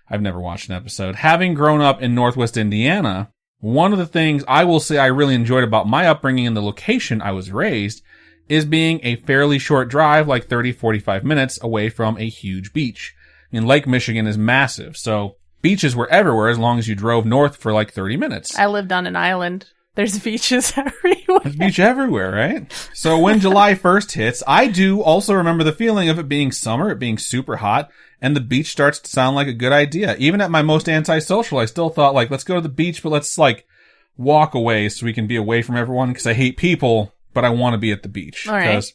[SPEAKER 2] I've never watched an episode. Having grown up in Northwest Indiana, one of the things I will say I really enjoyed about my upbringing and the location I was raised is being a fairly short drive, like 30, 45 minutes away from a huge beach. I mean, Lake Michigan is massive, so beaches were everywhere as long as you drove north for like 30 minutes.
[SPEAKER 1] I lived on an island. There's beaches everywhere.
[SPEAKER 2] There's beach everywhere, right? So when July 1st hits, I do also remember the feeling of it being summer, it being super hot, and the beach starts to sound like a good idea. Even at my most antisocial, I still thought, like, let's go to the beach, but let's, like, walk away so we can be away from everyone, because I hate people, but I want to be at the beach.
[SPEAKER 1] All right.
[SPEAKER 2] Because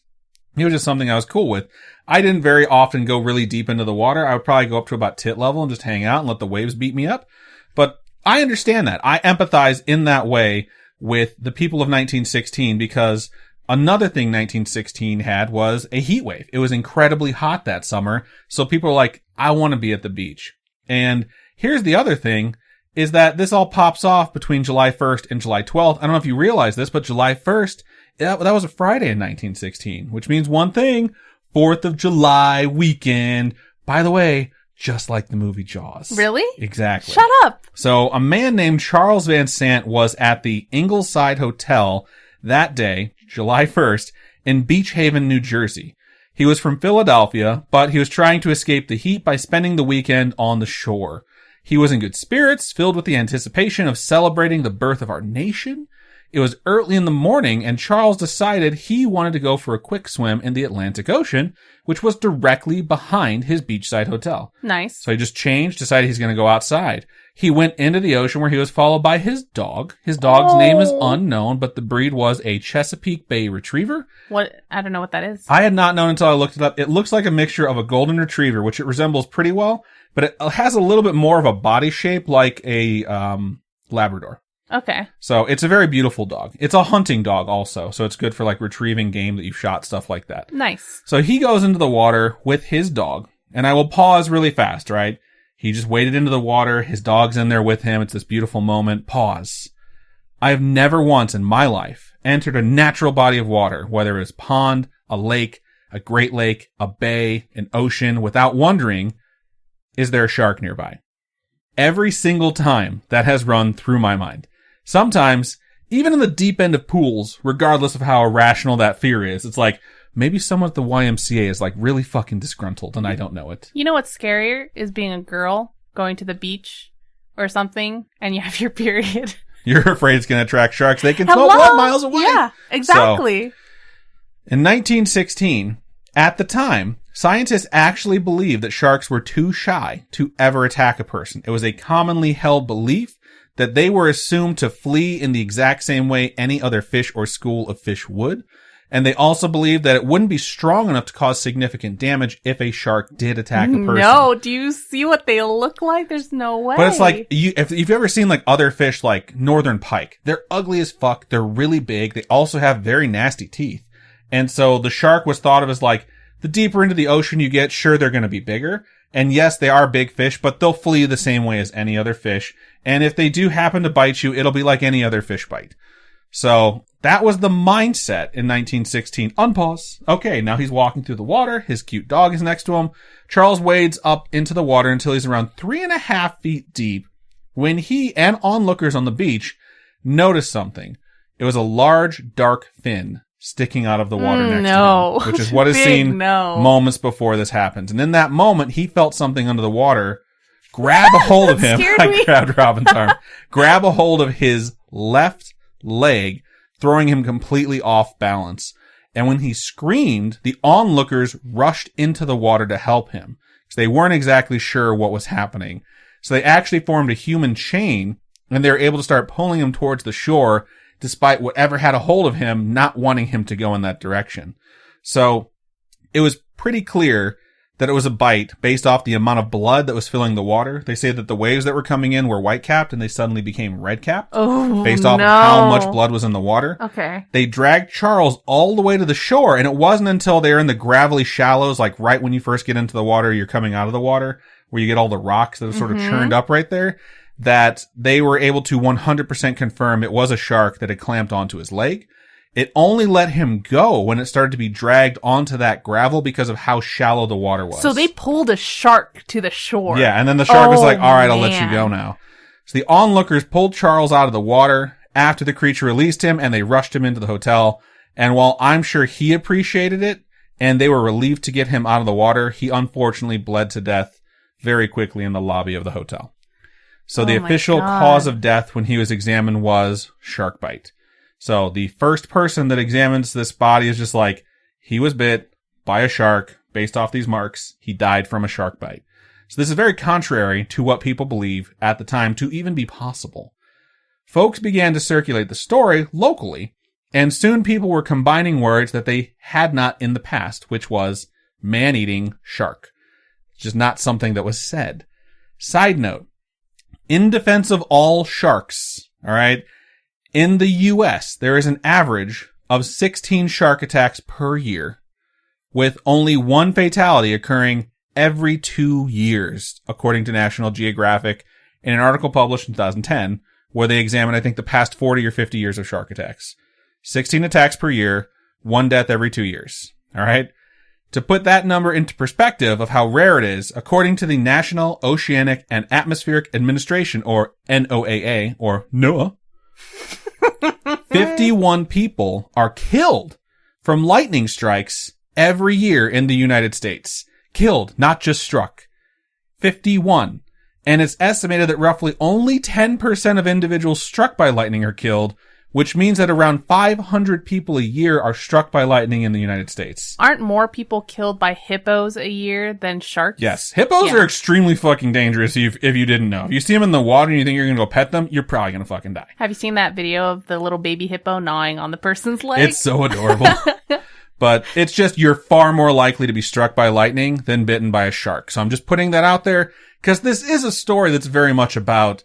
[SPEAKER 2] it was just something I was cool with. I didn't very often go really deep into the water. I would probably go up to about tit level and just hang out and let the waves beat me up. But I understand that. I empathize in that way with the people of 1916, because another thing 1916 had was a heat wave. It was incredibly hot that summer. So people are like, I want to be at the beach. And here's the other thing, is that this all pops off between July 1st and July 12th. I don't know if you realize this, but July 1st, that was a Friday in 1916, which means one thing, 4th of July weekend. By the way, just like the movie Jaws.
[SPEAKER 1] Really?
[SPEAKER 2] Exactly.
[SPEAKER 1] Shut up.
[SPEAKER 2] So a man named Charles Van Sant was at the Ingleside Hotel that day, July 1st, in Beach Haven, New Jersey. He was from Philadelphia, but he was trying to escape the heat by spending the weekend on the shore. He was in good spirits, filled with the anticipation of celebrating the birth of our nation. It was early in the morning, and Charles decided he wanted to go for a quick swim in the Atlantic Ocean, which was directly behind his beachside hotel.
[SPEAKER 1] Nice.
[SPEAKER 2] So he just changed, decided he's going to go outside. He went into the ocean where he was followed by his dog. His dog's name is unknown, but the breed was a Chesapeake Bay Retriever.
[SPEAKER 1] What? I don't know what that is.
[SPEAKER 2] I had not known until I looked it up. It looks like a mixture of a golden retriever, which it resembles pretty well, but it has a little bit more of a body shape like a Labrador.
[SPEAKER 1] Okay.
[SPEAKER 2] So it's a very beautiful dog. It's a hunting dog also, so it's good for like retrieving game that you've shot, stuff like that.
[SPEAKER 1] Nice.
[SPEAKER 2] So he goes into the water with his dog, and I will pause really fast, right? He just waded into the water. His dog's in there with him. It's this beautiful moment. Pause. I've never once in my life entered a natural body of water, whether it's a pond, a lake, a great lake, a bay, an ocean, without wondering, is there a shark nearby? Every single time that has run through my mind. Sometimes, even in the deep end of pools, regardless of how irrational that fear is, it's like, maybe someone at the YMCA is like really fucking disgruntled and I don't know it.
[SPEAKER 1] You know what's scarier is being a girl going to the beach or something and you have your period.
[SPEAKER 2] You're afraid it's going to attract sharks. They can smell blood miles away.
[SPEAKER 1] Yeah, exactly.
[SPEAKER 2] So, in 1916, at the time, scientists actually believed that sharks were too shy to ever attack a person. It was a commonly held belief that they were assumed to flee in the exact same way any other fish or school of fish would. And they also believed that it wouldn't be strong enough to cause significant damage if a shark did attack a person.
[SPEAKER 1] No, do you see what they look like? There's no way.
[SPEAKER 2] But it's like, if you've ever seen like other fish like northern pike, they're ugly as fuck. They're really big. They also have very nasty teeth. And so the shark was thought of as like, the deeper into the ocean you get, sure, they're going to be bigger. And yes, they are big fish, but they'll flee the same way as any other fish. And if they do happen to bite you, it'll be like any other fish bite. So That was the mindset in 1916. Unpause. Okay, now he's walking through the water. His cute dog is next to him. Charles wades up into the water until he's around 3.5 feet deep when he and onlookers on the beach noticed something. It was a large, dark fin sticking out of the water next to him, which is what is seen moments before this happens. And in that moment, he felt something under the water grab a hold of him. I grabbed Robin's arm. Grab a hold of his left leg, throwing him completely off balance. And when he screamed, the onlookers rushed into the water to help him, because they weren't exactly sure what was happening. So they actually formed a human chain, and they were able to start pulling him towards the shore, despite whatever had a hold of him not wanting him to go in that direction. So it was pretty clear that it was a bite based off the amount of blood that was filling the water. They say that the waves that were coming in were white-capped and they suddenly became red-capped based off of how much blood was in the water.
[SPEAKER 1] Okay.
[SPEAKER 2] They dragged Charles all the way to the shore, and it wasn't until they were in the gravelly shallows, like right when you first get into the water, you're coming out of the water, where you get all the rocks that are sort of churned up right there, that they were able to 100% confirm it was a shark that had clamped onto his leg. It only let him go when it started to be dragged onto that gravel because of how shallow the water was.
[SPEAKER 1] So they pulled a shark to the shore.
[SPEAKER 2] Yeah, and then the shark was like, all right, I'll let you go now. So the onlookers pulled Charles out of the water after the creature released him, and they rushed him into the hotel. And while I'm sure he appreciated it, and they were relieved to get him out of the water, he unfortunately bled to death very quickly in the lobby of the hotel. So the official cause of death when he was examined was shark bite. So the first person that examines this body is just like, he was bit by a shark based off these marks. He died from a shark bite. So this is very contrary to what people believe at the time to even be possible. Folks began to circulate the story locally, and soon people were combining words that they had not in the past, which was man-eating shark. It's just not something that was said. Side note, in defense of all sharks, all right, in the U.S., there is an average of 16 shark attacks per year, with only one fatality occurring every 2 years, according to National Geographic, in an article published in 2010, where they examined, I think, the past 40 or 50 years of shark attacks. 16 attacks per year, one death every 2 years. All right? To put that number into perspective of how rare it is, according to the National Oceanic and Atmospheric Administration, or NOAA, or NOAA, 51 people are killed from lightning strikes every year in the United States. Killed, not just struck. 51. And it's estimated that roughly only 10% of individuals struck by lightning are killed, which means that around 500 people a year are struck by lightning in the United States.
[SPEAKER 1] Aren't more people killed by hippos a year than sharks?
[SPEAKER 2] Yes. Hippos are extremely fucking dangerous if you didn't know. If you see them in the water and you think you're going to go pet them, you're probably going to fucking die.
[SPEAKER 1] Have you seen that video of the little baby hippo gnawing on the person's leg?
[SPEAKER 2] It's so adorable. But it's just, you're far more likely to be struck by lightning than bitten by a shark. So I'm just putting that out there because this is a story that's very much about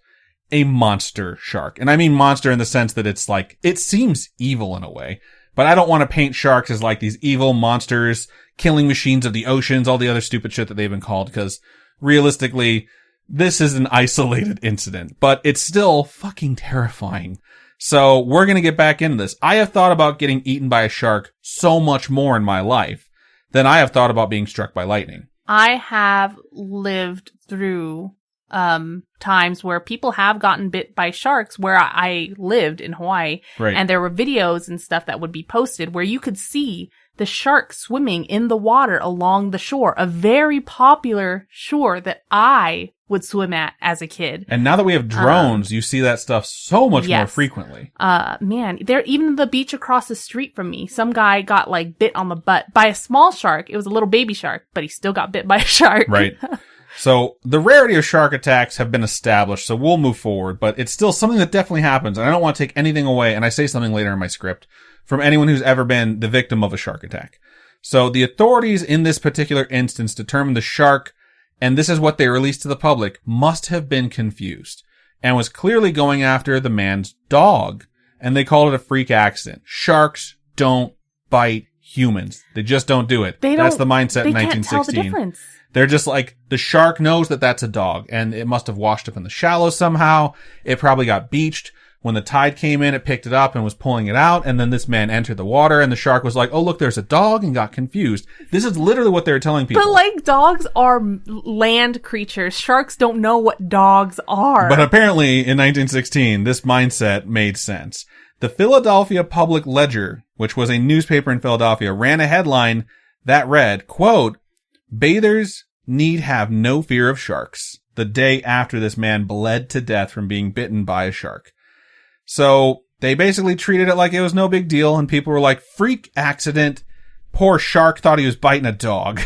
[SPEAKER 2] a monster shark. And I mean monster in the sense that it's like, it seems evil in a way, but I don't want to paint sharks as like these evil monsters, killing machines of the oceans, all the other stupid shit that they've been called, because realistically, this is an isolated incident, but it's still fucking terrifying. So we're going to get back into this. I have thought about getting eaten by a shark so much more in my life than I have thought about being struck by lightning.
[SPEAKER 1] I have lived through times where people have gotten bit by sharks where I lived in Hawaii.
[SPEAKER 2] Right.
[SPEAKER 1] And there were videos and stuff that would be posted where you could see the shark swimming in the water along the shore, a very popular shore that I would swim at as a kid.
[SPEAKER 2] And now that we have drones, you see that stuff so much more frequently.
[SPEAKER 1] Man, there, even the beach across the street from me, some guy got like bit on the butt by a small shark. It was a little baby shark, but he still got bit by a shark.
[SPEAKER 2] Right. So the rarity of shark attacks have been established, so we'll move forward, but it's still something that definitely happens. And I don't want to take anything away, and I say something later in my script, from anyone who's ever been the victim of a shark attack. So the authorities in this particular instance determined the shark, and this is what they released to the public, must have been confused and was clearly going after the man's dog. And they called it a freak accident. Sharks don't bite humans. They just don't do it. That's the mindset in 1916. They can't tell the difference. They're just like, the shark knows that that's a dog, and it must have washed up in the shallows somehow. It probably got beached. When the tide came in, it picked it up and was pulling it out. And then this man entered the water and the shark was like, oh, look, there's a dog, and got confused. This is literally what they were telling people.
[SPEAKER 1] But like, dogs are land creatures. Sharks don't know what dogs are.
[SPEAKER 2] But apparently in 1916, this mindset made sense. The Philadelphia Public Ledger, which was a newspaper in Philadelphia, ran a headline that read, quote, bathers need have no fear of sharks, the day after this man bled to death from being bitten by a shark. So they basically treated it like it was no big deal, and people were like, freak accident. Poor shark thought he was biting a dog.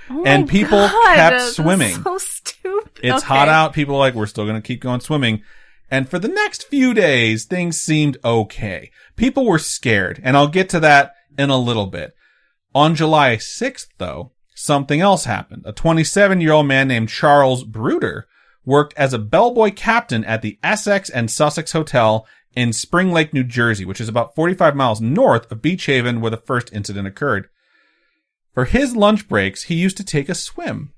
[SPEAKER 1] Oh
[SPEAKER 2] and people
[SPEAKER 1] God,
[SPEAKER 2] kept swimming.
[SPEAKER 1] So stupid.
[SPEAKER 2] It's hot out. People are like, we're still going to keep going swimming. And for the next few days, things seemed okay. People were scared, and I'll get to that in a little bit. On July 6th, though, something else happened. A 27-year-old man named Charles Brooder worked as a bellboy captain at the Essex and Sussex Hotel in Spring Lake, New Jersey, which is about 45 miles north of Beach Haven, where the first incident occurred. For his lunch breaks, he used to take a swim.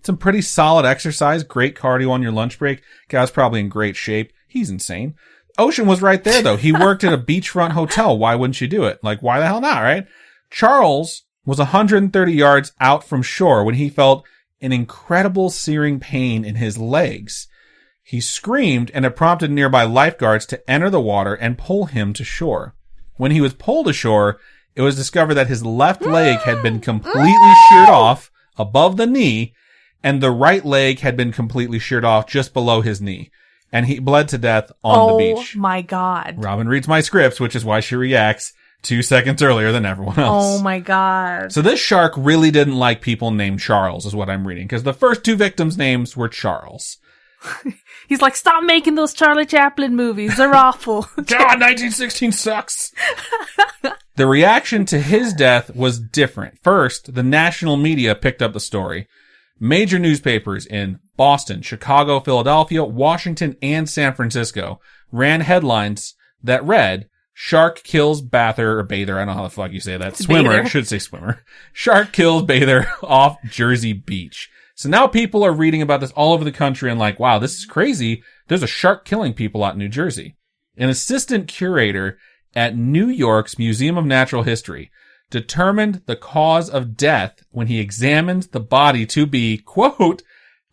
[SPEAKER 2] Some pretty solid exercise, great cardio on your lunch break. Guy's probably in great shape. He's insane. Ocean was right there, though. He worked at a beachfront hotel. Why wouldn't you do it? Like, why the hell not, right? Charles was 130 yards out from shore when he felt an incredible searing pain in his legs. He screamed, and it prompted nearby lifeguards to enter the water and pull him to shore. When he was pulled ashore, it was discovered that his left leg had been completely sheared off above the knee, and the right leg had been completely sheared off just below his knee. And he bled to death on the beach.
[SPEAKER 1] Oh my God.
[SPEAKER 2] Robin reads my scripts, which is why she reacts 2 seconds earlier than everyone else.
[SPEAKER 1] Oh my God.
[SPEAKER 2] So this shark really didn't like people named Charles, is what I'm reading, because the first 2 victims' names were Charles.
[SPEAKER 1] He's like, stop making those Charlie Chaplin movies. They're awful.
[SPEAKER 2] God, 1916 sucks. The reaction to his death was different. First, the national media picked up the story. Major newspapers in Boston, Chicago, Philadelphia, Washington, and San Francisco ran headlines that read, shark kills bather, or bather, I don't know how the fuck you say that. Swimmer,
[SPEAKER 1] Bather.
[SPEAKER 2] I should say swimmer. Shark kills bather off Jersey Beach. So now people are reading about this all over the country and like, wow, this is crazy. There's a shark killing people out in New Jersey. An assistant curator at New York's Museum of Natural History determined the cause of death when he examined the body to be, quote,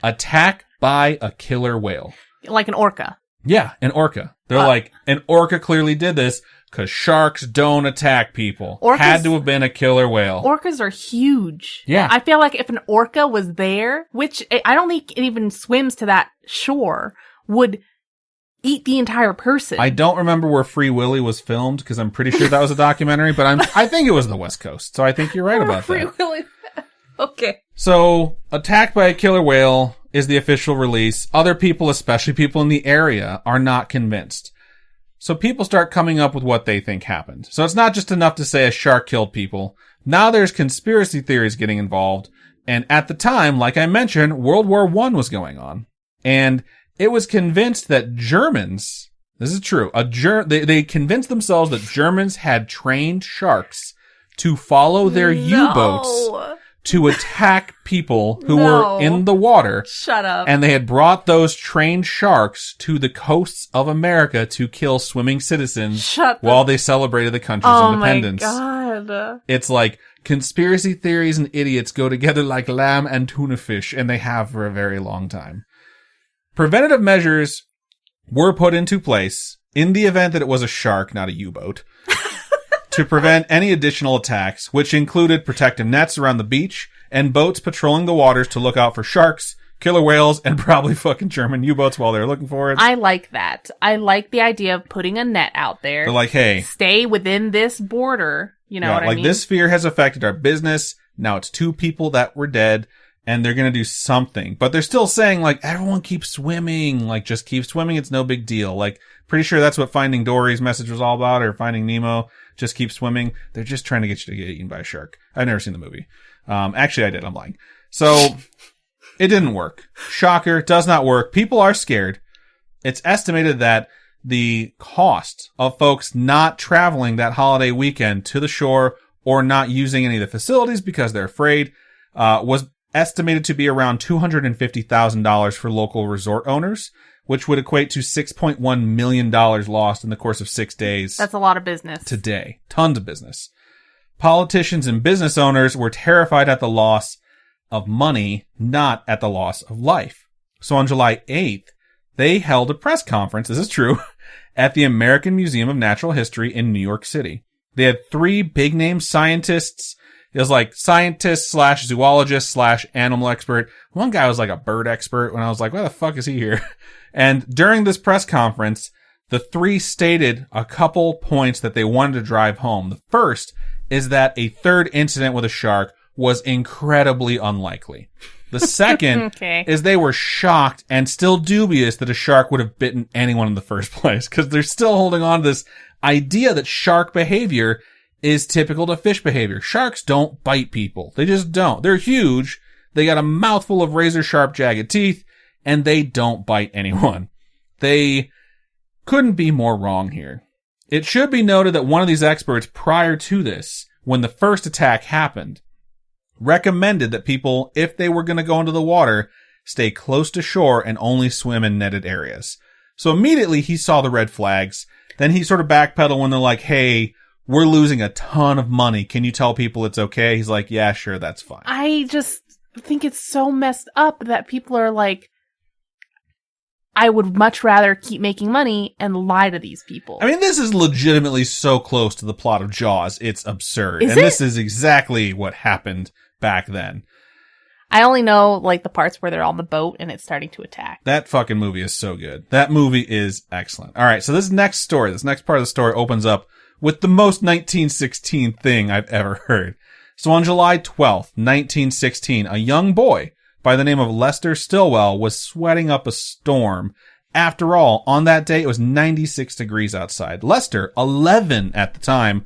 [SPEAKER 2] attack by a killer whale.
[SPEAKER 1] Like an orca.
[SPEAKER 2] Yeah, an orca. They're like, an orca clearly did this because sharks don't attack people. Had to have been a killer whale.
[SPEAKER 1] Orcas are huge.
[SPEAKER 2] Yeah.
[SPEAKER 1] I feel like if an orca was there, which I don't think it even swims to that shore, would eat the entire person.
[SPEAKER 2] I don't remember where Free Willy was filmed because I'm pretty sure that was a documentary, but I think it was the West Coast. So I think you're right about
[SPEAKER 1] Free
[SPEAKER 2] that.
[SPEAKER 1] Willy. Okay.
[SPEAKER 2] So, attacked by a killer whale is the official release. Other people, especially people in the area, are not convinced. So people start coming up with what they think happened. So it's not just enough to say a shark killed people. Now there's conspiracy theories getting involved. And at the time, like I mentioned, World War I was going on. And it was convinced that Germans, this is true, they convinced themselves that Germans had trained sharks to follow their U-boats to attack people who were in the water.
[SPEAKER 1] Shut up.
[SPEAKER 2] And they had brought those trained sharks to the coasts of America to kill swimming citizens while they celebrated the country's independence.
[SPEAKER 1] Oh my God.
[SPEAKER 2] It's like conspiracy theories and idiots go together like lamb and tuna fish, and they have for a very long time. Preventative measures were put into place in the event that it was a shark, not a U-boat, to prevent any additional attacks, which included protective nets around the beach and boats patrolling the waters to look out for sharks, killer whales, and probably fucking German U-boats while they were looking for it.
[SPEAKER 1] I like that. I like the idea of putting a net out there.
[SPEAKER 2] They're like, hey,
[SPEAKER 1] stay within this border. You know what I mean?
[SPEAKER 2] This fear has affected our business. Now it's 2 people that were dead. And they're going to do something. But they're still saying, like, everyone keep swimming. Like, just keep swimming. It's no big deal. Like, pretty sure that's what Finding Dory's message was all about, or Finding Nemo. Just keep swimming. They're just trying to get you to get eaten by a shark. I've never seen the movie. Actually, I did. I'm lying. So, it didn't work. Shocker. Does not work. People are scared. It's estimated that the cost of folks not traveling that holiday weekend to the shore or not using any of the facilities because they're afraid, was estimated to be around $250,000 for local resort owners, which would equate to $6.1 million lost in the course of 6 days.
[SPEAKER 1] That's a lot of business.
[SPEAKER 2] Today. Tons of business. Politicians and business owners were terrified at the loss of money, not at the loss of life. So on July 8th, they held a press conference, this is true, at the American Museum of Natural History in New York City. They had 3 big-name scientists. It was like scientist / zoologist / animal expert. One guy was like a bird expert when I was like, why the fuck is he here? And during this press conference, the 3 stated a couple points that they wanted to drive home. The first is that a third incident with a shark was incredibly unlikely. The second is they were shocked and still dubious that a shark would have bitten anyone in the first place, because they're still holding on to this idea that shark behavior is typical to fish behavior. Sharks don't bite people. They just don't. They're huge. They got a mouthful of razor sharp jagged teeth, and they don't bite anyone. They couldn't be more wrong here. It should be noted that one of these experts prior to this, when the first attack happened, recommended that people, if they were going to go into the water, stay close to shore and only swim in netted areas. So immediately he saw the red flags. Then he sort of backpedaled when they're like, hey, we're losing a ton of money. Can you tell people it's okay? He's like, yeah, sure, that's fine.
[SPEAKER 1] I just think it's so messed up that people are like, I would much rather keep making money and lie to these people.
[SPEAKER 2] I mean, this is legitimately so close to the plot of Jaws, it's absurd. This is exactly what happened back then.
[SPEAKER 1] I only know, like, the parts where they're on the boat and it's starting to attack.
[SPEAKER 2] That fucking movie is so good. That movie is excellent. All right, so this next part of the story opens up with the most 1916 thing I've ever heard. So on July 12th, 1916, a young boy by the name of Lester Stillwell was sweating up a storm. After all, on that day, it was 96 degrees outside. Lester, 11 at the time,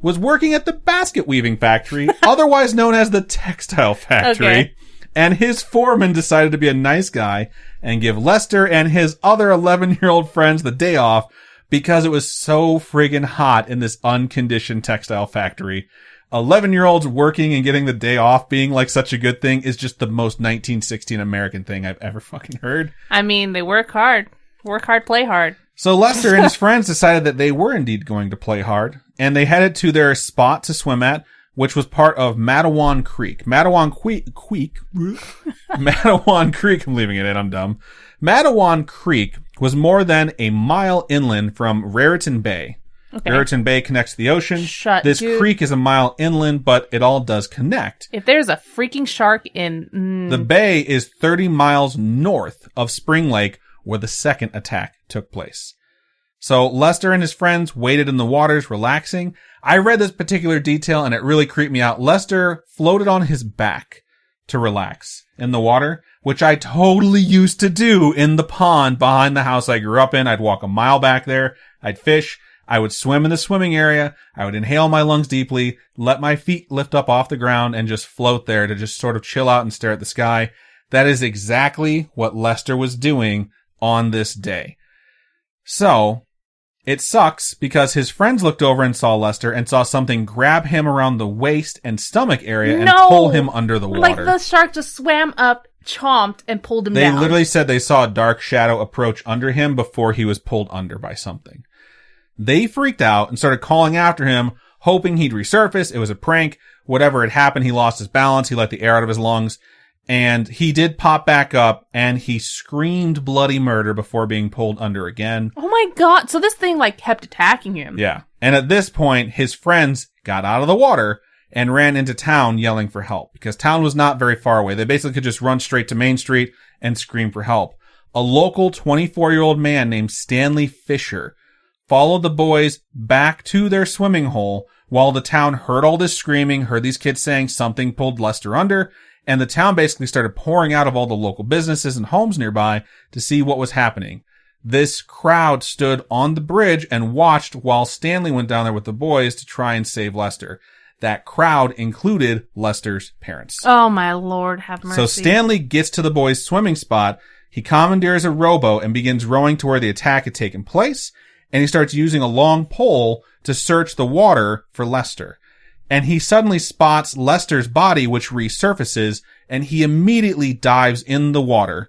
[SPEAKER 2] was working at the basket weaving factory, otherwise known as the textile factory. Okay. And his foreman decided to be a nice guy and give Lester and his other 11-year-old friends the day off because it was so friggin' hot in this unconditioned textile factory. 11-year-olds working and getting the day off being like such a good thing is just the most 1916 American thing I've ever fucking heard.
[SPEAKER 1] I mean, they work hard. Work hard, play hard.
[SPEAKER 2] So Lester and his friends decided that they were indeed going to play hard, and they headed to their spot to swim at, which was part of Matawan Creek. Matawan Creek, I'm leaving it in, I'm dumb. Matawan Creek was more than a mile inland from Raritan Bay. Okay. Raritan Bay connects to the ocean. This creek is a mile inland, but it all does connect.
[SPEAKER 1] If there's a freaking shark in...
[SPEAKER 2] The bay is 30 miles north of Spring Lake, where the second attack took place. So Lester and his friends waded in the waters, relaxing. I read this particular detail and it really creeped me out. Lester floated on his back to relax in the water, which I totally used to do in the pond behind the house I grew up in. I'd walk a mile back there. I'd fish. I would swim in the swimming area. I would inhale my lungs deeply, let my feet lift up off the ground and just float there to just sort of chill out and stare at the sky. That is exactly what Lester was doing on this day. So, it sucks because his friends looked over and saw Lester and saw something grab him around the waist and stomach area and pull him under the water.
[SPEAKER 1] Like the shark just swam up, chomped, and pulled him down.
[SPEAKER 2] They literally said they saw a dark shadow approach under him before he was pulled under by something. They freaked out and started calling after him, hoping he'd resurface. It was a prank. Whatever had happened, he lost his balance. He let the air out of his lungs. And he did pop back up, and he screamed bloody murder before being pulled under again.
[SPEAKER 1] Oh my god, so this thing, like, kept attacking him.
[SPEAKER 2] Yeah. And at this point, his friends got out of the water and ran into town yelling for help, because town was not very far away. They basically could just run straight to Main Street and scream for help. A local 24-year-old man named Stanley Fisher followed the boys back to their swimming hole while the town heard all this screaming, heard these kids saying something pulled Lester under, and the town basically started pouring out of all the local businesses and homes nearby to see what was happening. This crowd stood on the bridge and watched while Stanley went down there with the boys to try and save Lester. That crowd included Lester's parents.
[SPEAKER 1] Oh my lord, have mercy.
[SPEAKER 2] So Stanley gets to the boys' swimming spot. He commandeers a rowboat and begins rowing to where the attack had taken place. And he starts using a long pole to search the water for Lester. And he suddenly spots Lester's body, which resurfaces, and he immediately dives in the water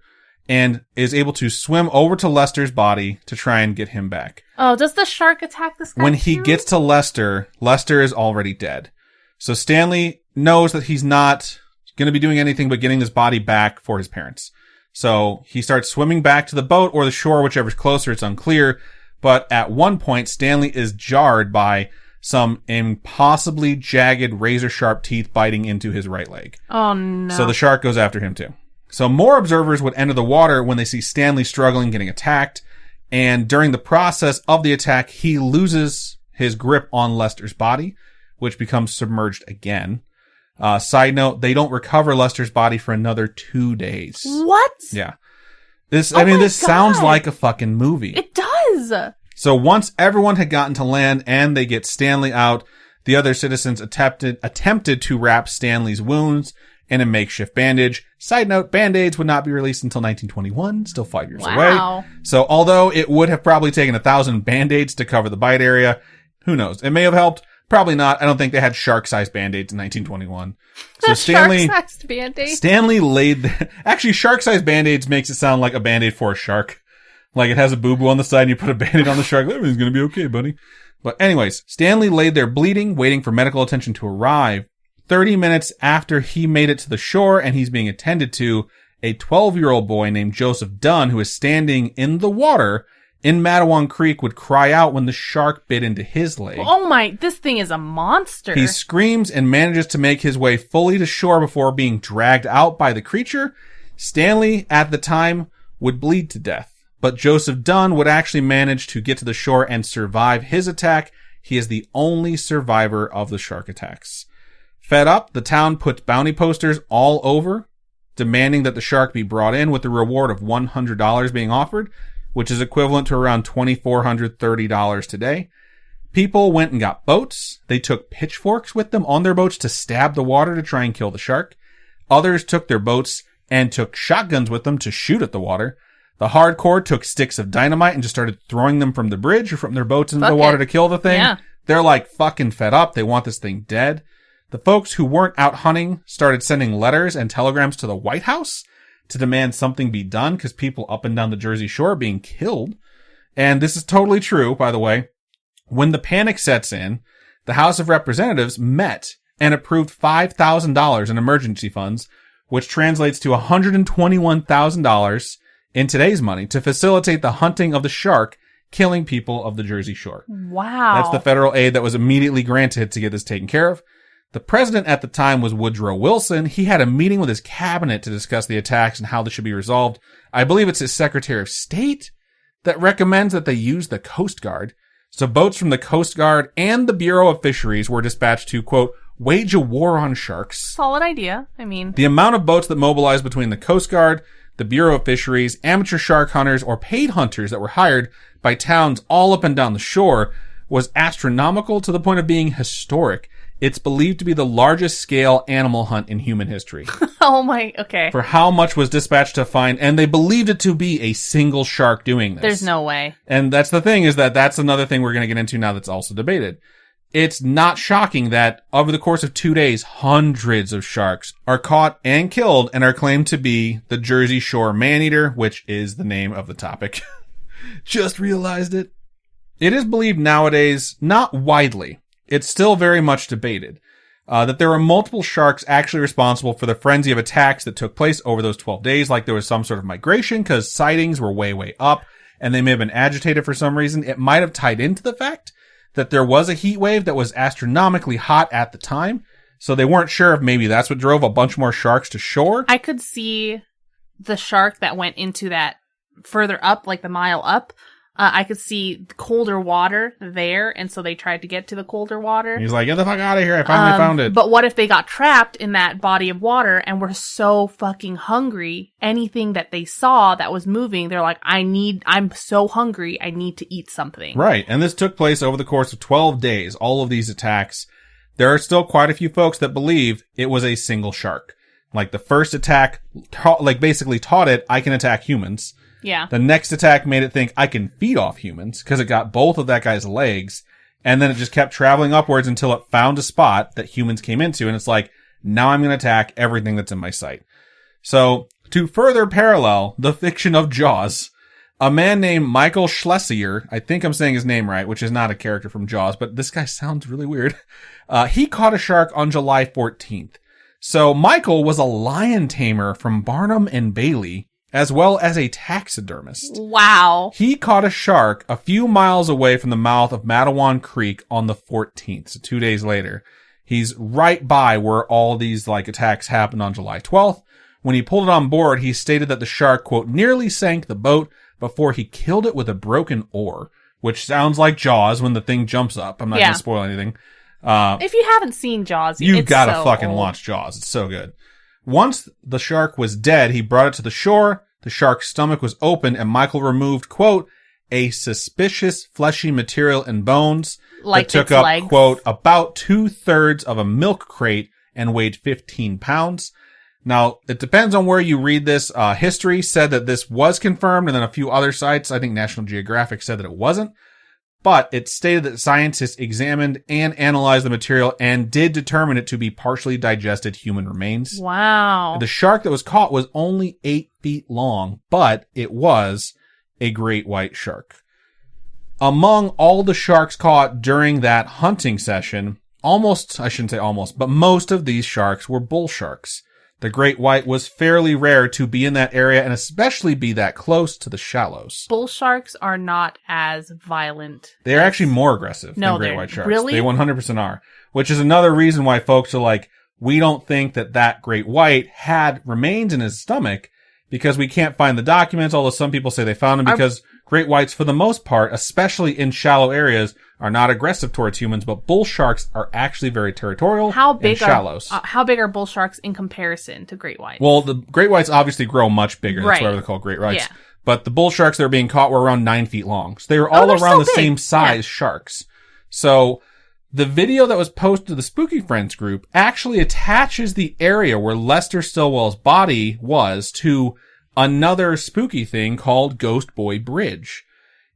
[SPEAKER 2] and is able to swim over to Lester's body to try and get him back.
[SPEAKER 1] Oh, does the shark attack this guy
[SPEAKER 2] When he
[SPEAKER 1] too?
[SPEAKER 2] gets to Lester, Lester is already dead. So Stanley knows that he's not going to be doing anything but getting his body back for his parents. So he starts swimming back to the boat or the shore, whichever's closer. It's unclear. But at one point, Stanley is jarred by some impossibly jagged, razor-sharp teeth biting into his right leg.
[SPEAKER 1] Oh, no.
[SPEAKER 2] So the shark goes after him, too. So more observers would enter the water when they see Stanley struggling, getting attacked. And during the process of the attack, he loses his grip on Lester's body, which becomes submerged again. Side note, they don't recover Lester's body for another 2 days.
[SPEAKER 1] What?
[SPEAKER 2] Yeah. This sounds like a fucking movie.
[SPEAKER 1] It does.
[SPEAKER 2] So once everyone had gotten to land and they get Stanley out, the other citizens attempted to wrap Stanley's wounds in a makeshift bandage. Side note, Band-Aids would not be released until 1921, still 5 years away. So although it would have probably taken 1,000 Band-Aids to cover the bite area, who knows? It may have helped. Probably not. I don't think they had shark-sized Band-Aids in 1921. So
[SPEAKER 1] Shark-sized Band-Aid?
[SPEAKER 2] Stanley actually, shark-sized Band-Aids makes it sound like a Band-Aid for a shark. Like it has a boo-boo on the side and you put a Band-Aid on the shark. Everything's gonna be okay, buddy. But anyways, Stanley laid there bleeding, waiting for medical attention to arrive. 30 minutes after he made it to the shore and he's being attended to, a 12-year-old boy named Joseph Dunn, who is standing in the water in Matawan Creek, would cry out when the shark bit into his leg.
[SPEAKER 1] Oh my, this thing is a monster.
[SPEAKER 2] He screams and manages to make his way fully to shore before being dragged out by the creature. Stanley, at the time, would bleed to death, but Joseph Dunn would actually manage to get to the shore and survive his attack. He is the only survivor of the shark attacks. Fed up, the town put bounty posters all over, demanding that the shark be brought in, with the reward of $100 being offered, which is equivalent to around $2,430 today. People went and got boats. They took pitchforks with them on their boats to stab the water to try and kill the shark. Others took their boats and took shotguns with them to shoot at the water. The hardcore took sticks of dynamite and just started throwing them from the bridge or from their boats into the water to kill the thing.
[SPEAKER 1] Yeah.
[SPEAKER 2] They're like fucking fed up. They want this thing dead. The folks who weren't out hunting started sending letters and telegrams to the White House to demand something be done because people up and down the Jersey Shore are being killed. And this is totally true, by the way. When the panic sets in, the House of Representatives met and approved $5,000 in emergency funds, which translates to $121,000 in today's money, to facilitate the hunting of the shark, killing people of the Jersey Shore.
[SPEAKER 1] Wow.
[SPEAKER 2] That's the federal aid that was immediately granted to get this taken care of. The president at the time was Woodrow Wilson. He had a meeting with his cabinet to discuss the attacks and how this should be resolved. I believe it's his Secretary of State that recommends that they use the Coast Guard. So boats from the Coast Guard and the Bureau of Fisheries were dispatched to, quote, wage a war on sharks.
[SPEAKER 1] Solid idea. I mean,
[SPEAKER 2] the amount of boats that mobilized between the Coast Guard, the Bureau of Fisheries, amateur shark hunters, or paid hunters that were hired by towns all up and down the shore was astronomical, to the point of being historic. It's believed to be the largest scale animal hunt in human history.
[SPEAKER 1] oh my, okay.
[SPEAKER 2] For how much was dispatched to find, and they believed it to be a single shark doing this.
[SPEAKER 1] There's no way.
[SPEAKER 2] And that's the thing, is that's another thing we're going to get into now that's also debated. It's not shocking that over the course of 2 days, hundreds of sharks are caught and killed and are claimed to be the Jersey Shore man-eater, which is the name of the topic. Just realized it. It is believed nowadays, not widely, it's still very much debated, that there were multiple sharks actually responsible for the frenzy of attacks that took place over those 12 days, like there was some sort of migration because sightings were way, way up, and they may have been agitated for some reason. It might have tied into the fact that there was a heat wave that was astronomically hot at the time, so they weren't sure if maybe that's what drove a bunch more sharks to shore.
[SPEAKER 1] I could see the shark that went into that further up, like the mile up. I could see colder water there, and so they tried to get to the colder water.
[SPEAKER 2] And he's like, get the fuck out of here, I finally found it.
[SPEAKER 1] But what if they got trapped in that body of water and were so fucking hungry, anything that they saw that was moving, they're like, I'm so hungry, I need to eat something.
[SPEAKER 2] Right, and this took place over the course of 12 days, all of these attacks. There are still quite a few folks that believe it was a single shark. Like, the first attack, basically taught it, I can attack humans.
[SPEAKER 1] Yeah.
[SPEAKER 2] The next attack made it think I can feed off humans because it got both of that guy's legs. And then it just kept traveling upwards until it found a spot that humans came into. And it's like, now I'm going to attack everything that's in my sight. So To further parallel the fiction of Jaws, a man named Michael Schlesinger, I think I'm saying his name right, which is not a character from Jaws, but this guy sounds really weird. He caught a shark on July 14th. So Michael was a lion tamer from Barnum and Bailey, as well as a taxidermist.
[SPEAKER 1] Wow.
[SPEAKER 2] He caught a shark a few miles away from the mouth of Matawan Creek on the 14th, so 2 days later. He's right by where all these attacks happened on July 12th. When he pulled it on board, he stated that the shark, quote, nearly sank the boat before he killed it with a broken oar, which sounds like Jaws when the thing jumps up. I'm not going to spoil anything.
[SPEAKER 1] If you haven't seen Jaws,
[SPEAKER 2] you've got to
[SPEAKER 1] fucking
[SPEAKER 2] watch Jaws. It's so good. Once the shark was dead, he brought it to the shore. The shark's stomach was open and Michael removed, quote, a suspicious fleshy material and bones that took up, legs. Quote, about 2/3 of a milk crate and weighed 15 pounds. Now, it depends on where you read this. History said that this was confirmed, and then a few other sites, I think National Geographic, said that it wasn't. But it stated that scientists examined and analyzed the material and did determine it to be partially digested human remains.
[SPEAKER 1] Wow.
[SPEAKER 2] The shark that was caught was only 8 feet long, but it was a great white shark. Among all the sharks caught during that hunting session, most of these sharks were bull sharks. The great white was fairly rare to be in that area and especially be that close to the shallows.
[SPEAKER 1] Bull sharks are not as violent.
[SPEAKER 2] They are actually more aggressive than great white sharks.
[SPEAKER 1] Really?
[SPEAKER 2] They 100% are. Which is another reason why folks are like, we don't think that great white had remains in his stomach because we can't find the documents, although some people say they found them because great whites, for the most part, especially in shallow areas, are not aggressive towards humans, but bull sharks are actually very territorial and shallows.
[SPEAKER 1] How big are bull sharks in comparison to great whites?
[SPEAKER 2] Well, the great whites obviously grow much bigger. That's why they're called great whites. Yeah. But the bull sharks that are being caught were around 9 feet long. So they were all around the same size sharks. So the video that was posted to the Spooky Friends group actually attaches the area where Lester Stillwell's body was to another spooky thing called Ghostboy Bridge.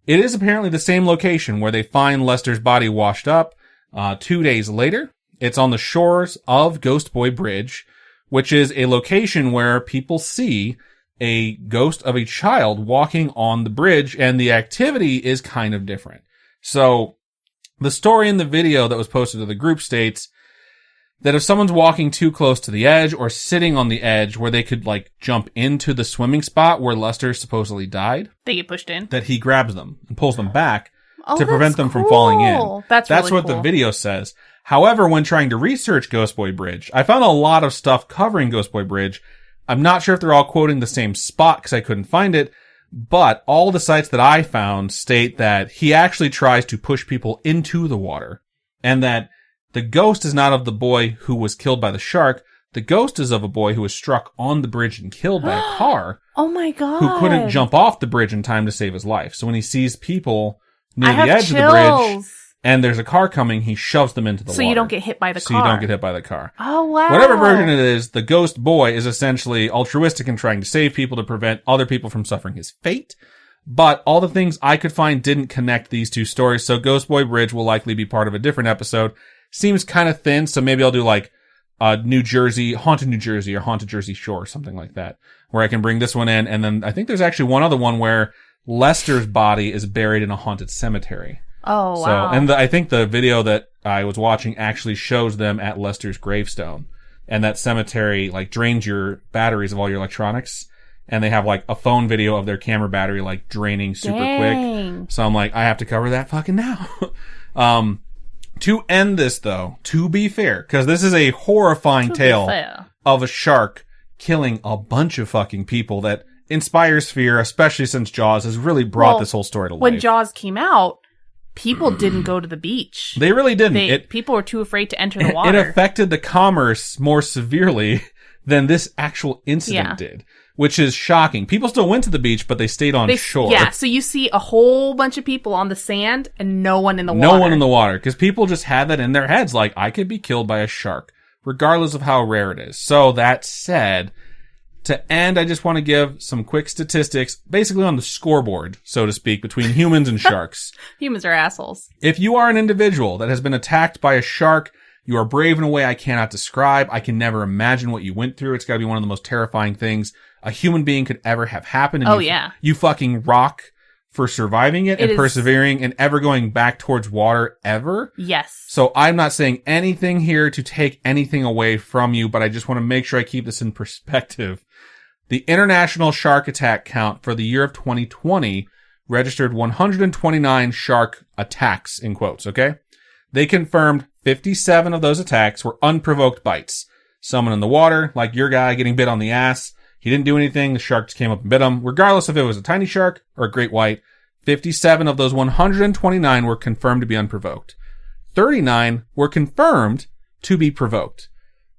[SPEAKER 2] It is apparently the same location where they find Lester's body washed up 2 days later. It's on the shores of Ghostboy Bridge, which is a location where people see a ghost of a child walking on the bridge, and the activity is kind of different. So the story in the video that was posted to the group states that if someone's walking too close to the edge or sitting on the edge where they could jump into the swimming spot where Lester supposedly died,
[SPEAKER 1] they get pushed in.
[SPEAKER 2] That he grabs them and pulls them back to prevent them from falling in.
[SPEAKER 1] That's really
[SPEAKER 2] what
[SPEAKER 1] cool.
[SPEAKER 2] The video says. However, when trying to research Ghostboy Bridge, I found a lot of stuff covering Ghostboy Bridge. I'm not sure if they're all quoting the same spot because I couldn't find it, but all the sites that I found state that he actually tries to push people into the water, and that the ghost is not of the boy who was killed by the shark. The ghost is of a boy who was struck on the bridge and killed by a car.
[SPEAKER 1] Oh my God.
[SPEAKER 2] Who couldn't jump off the bridge in time to save his life. So when he sees people near the edge of the bridge and there's a car coming, he shoves them into the water.
[SPEAKER 1] So you don't get hit by the car.
[SPEAKER 2] So you don't get hit by the car.
[SPEAKER 1] Oh, wow.
[SPEAKER 2] Whatever version it is, the ghost boy is essentially altruistic in trying to save people to prevent other people from suffering his fate. But all the things I could find didn't connect these two stories. So Ghostboy Bridge will likely be part of a different episode. Seems kind of thin, so maybe I'll do Haunted New Jersey, or Haunted Jersey Shore, something like that, where I can bring this one in. And then I think there's actually one other one where Lester's body is buried in a haunted cemetery.
[SPEAKER 1] Oh, wow.
[SPEAKER 2] And I think the video that I was watching actually shows them at Lester's gravestone. And that cemetery, drains your batteries of all your electronics. And they have, a phone video of their camera battery, draining super quick. So I'm I have to cover that fucking now. To end this, though, to be fair, because this is a horrifying tale of a shark killing a bunch of fucking people that inspires fear, especially since Jaws has really brought this whole story to life.
[SPEAKER 1] When Jaws came out, people didn't go to the beach.
[SPEAKER 2] They really didn't.
[SPEAKER 1] People were too afraid to enter the water.
[SPEAKER 2] It affected the commerce more severely than this actual incident did, which is shocking. People still went to the beach, but they stayed on shore.
[SPEAKER 1] Yeah, so you see a whole bunch of people on the sand and no one in the water.
[SPEAKER 2] No one in the water, because people just had that in their heads, I could be killed by a shark, regardless of how rare it is. So that said, to end, I just want to give some quick statistics, basically on the scoreboard, so to speak, between humans and sharks.
[SPEAKER 1] Humans are assholes.
[SPEAKER 2] If you are an individual that has been attacked by a shark, You are brave in a way I cannot describe. I can never imagine what you went through. It's got to be one of the most terrifying things a human being could ever have happened. And you fucking rock for surviving it and persevering and ever going back towards water ever.
[SPEAKER 1] Yes.
[SPEAKER 2] So I'm not saying anything here to take anything away from you, but I just want to make sure I keep this in perspective. The international shark attack count for the year of 2020 registered 129 shark attacks, in quotes, okay? They confirmed 57 of those attacks were unprovoked bites. Someone in the water, like your guy getting bit on the ass. He didn't do anything. The shark just came up and bit him. Regardless if it was a tiny shark or a great white, 57 of those 129 were confirmed to be unprovoked. 39 were confirmed to be provoked,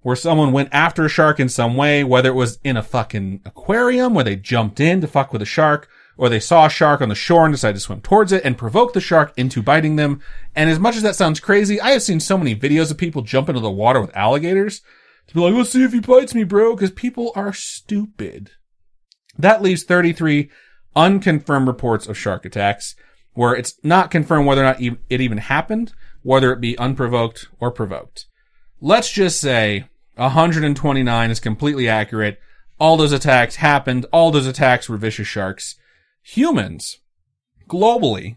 [SPEAKER 2] where someone went after a shark in some way, whether it was in a fucking aquarium where they jumped in to fuck with a shark, or they saw a shark on the shore and decided to swim towards it and provoke the shark into biting them. And as much as that sounds crazy, I have seen so many videos of people jump into the water with alligators to be like, let's see if he bites me, bro, because people are stupid. That leaves 33 unconfirmed reports of shark attacks, where it's not confirmed whether or not it even happened, whether it be unprovoked or provoked. Let's just say 129 is completely accurate. All those attacks happened. All those attacks were vicious sharks. Humans, globally,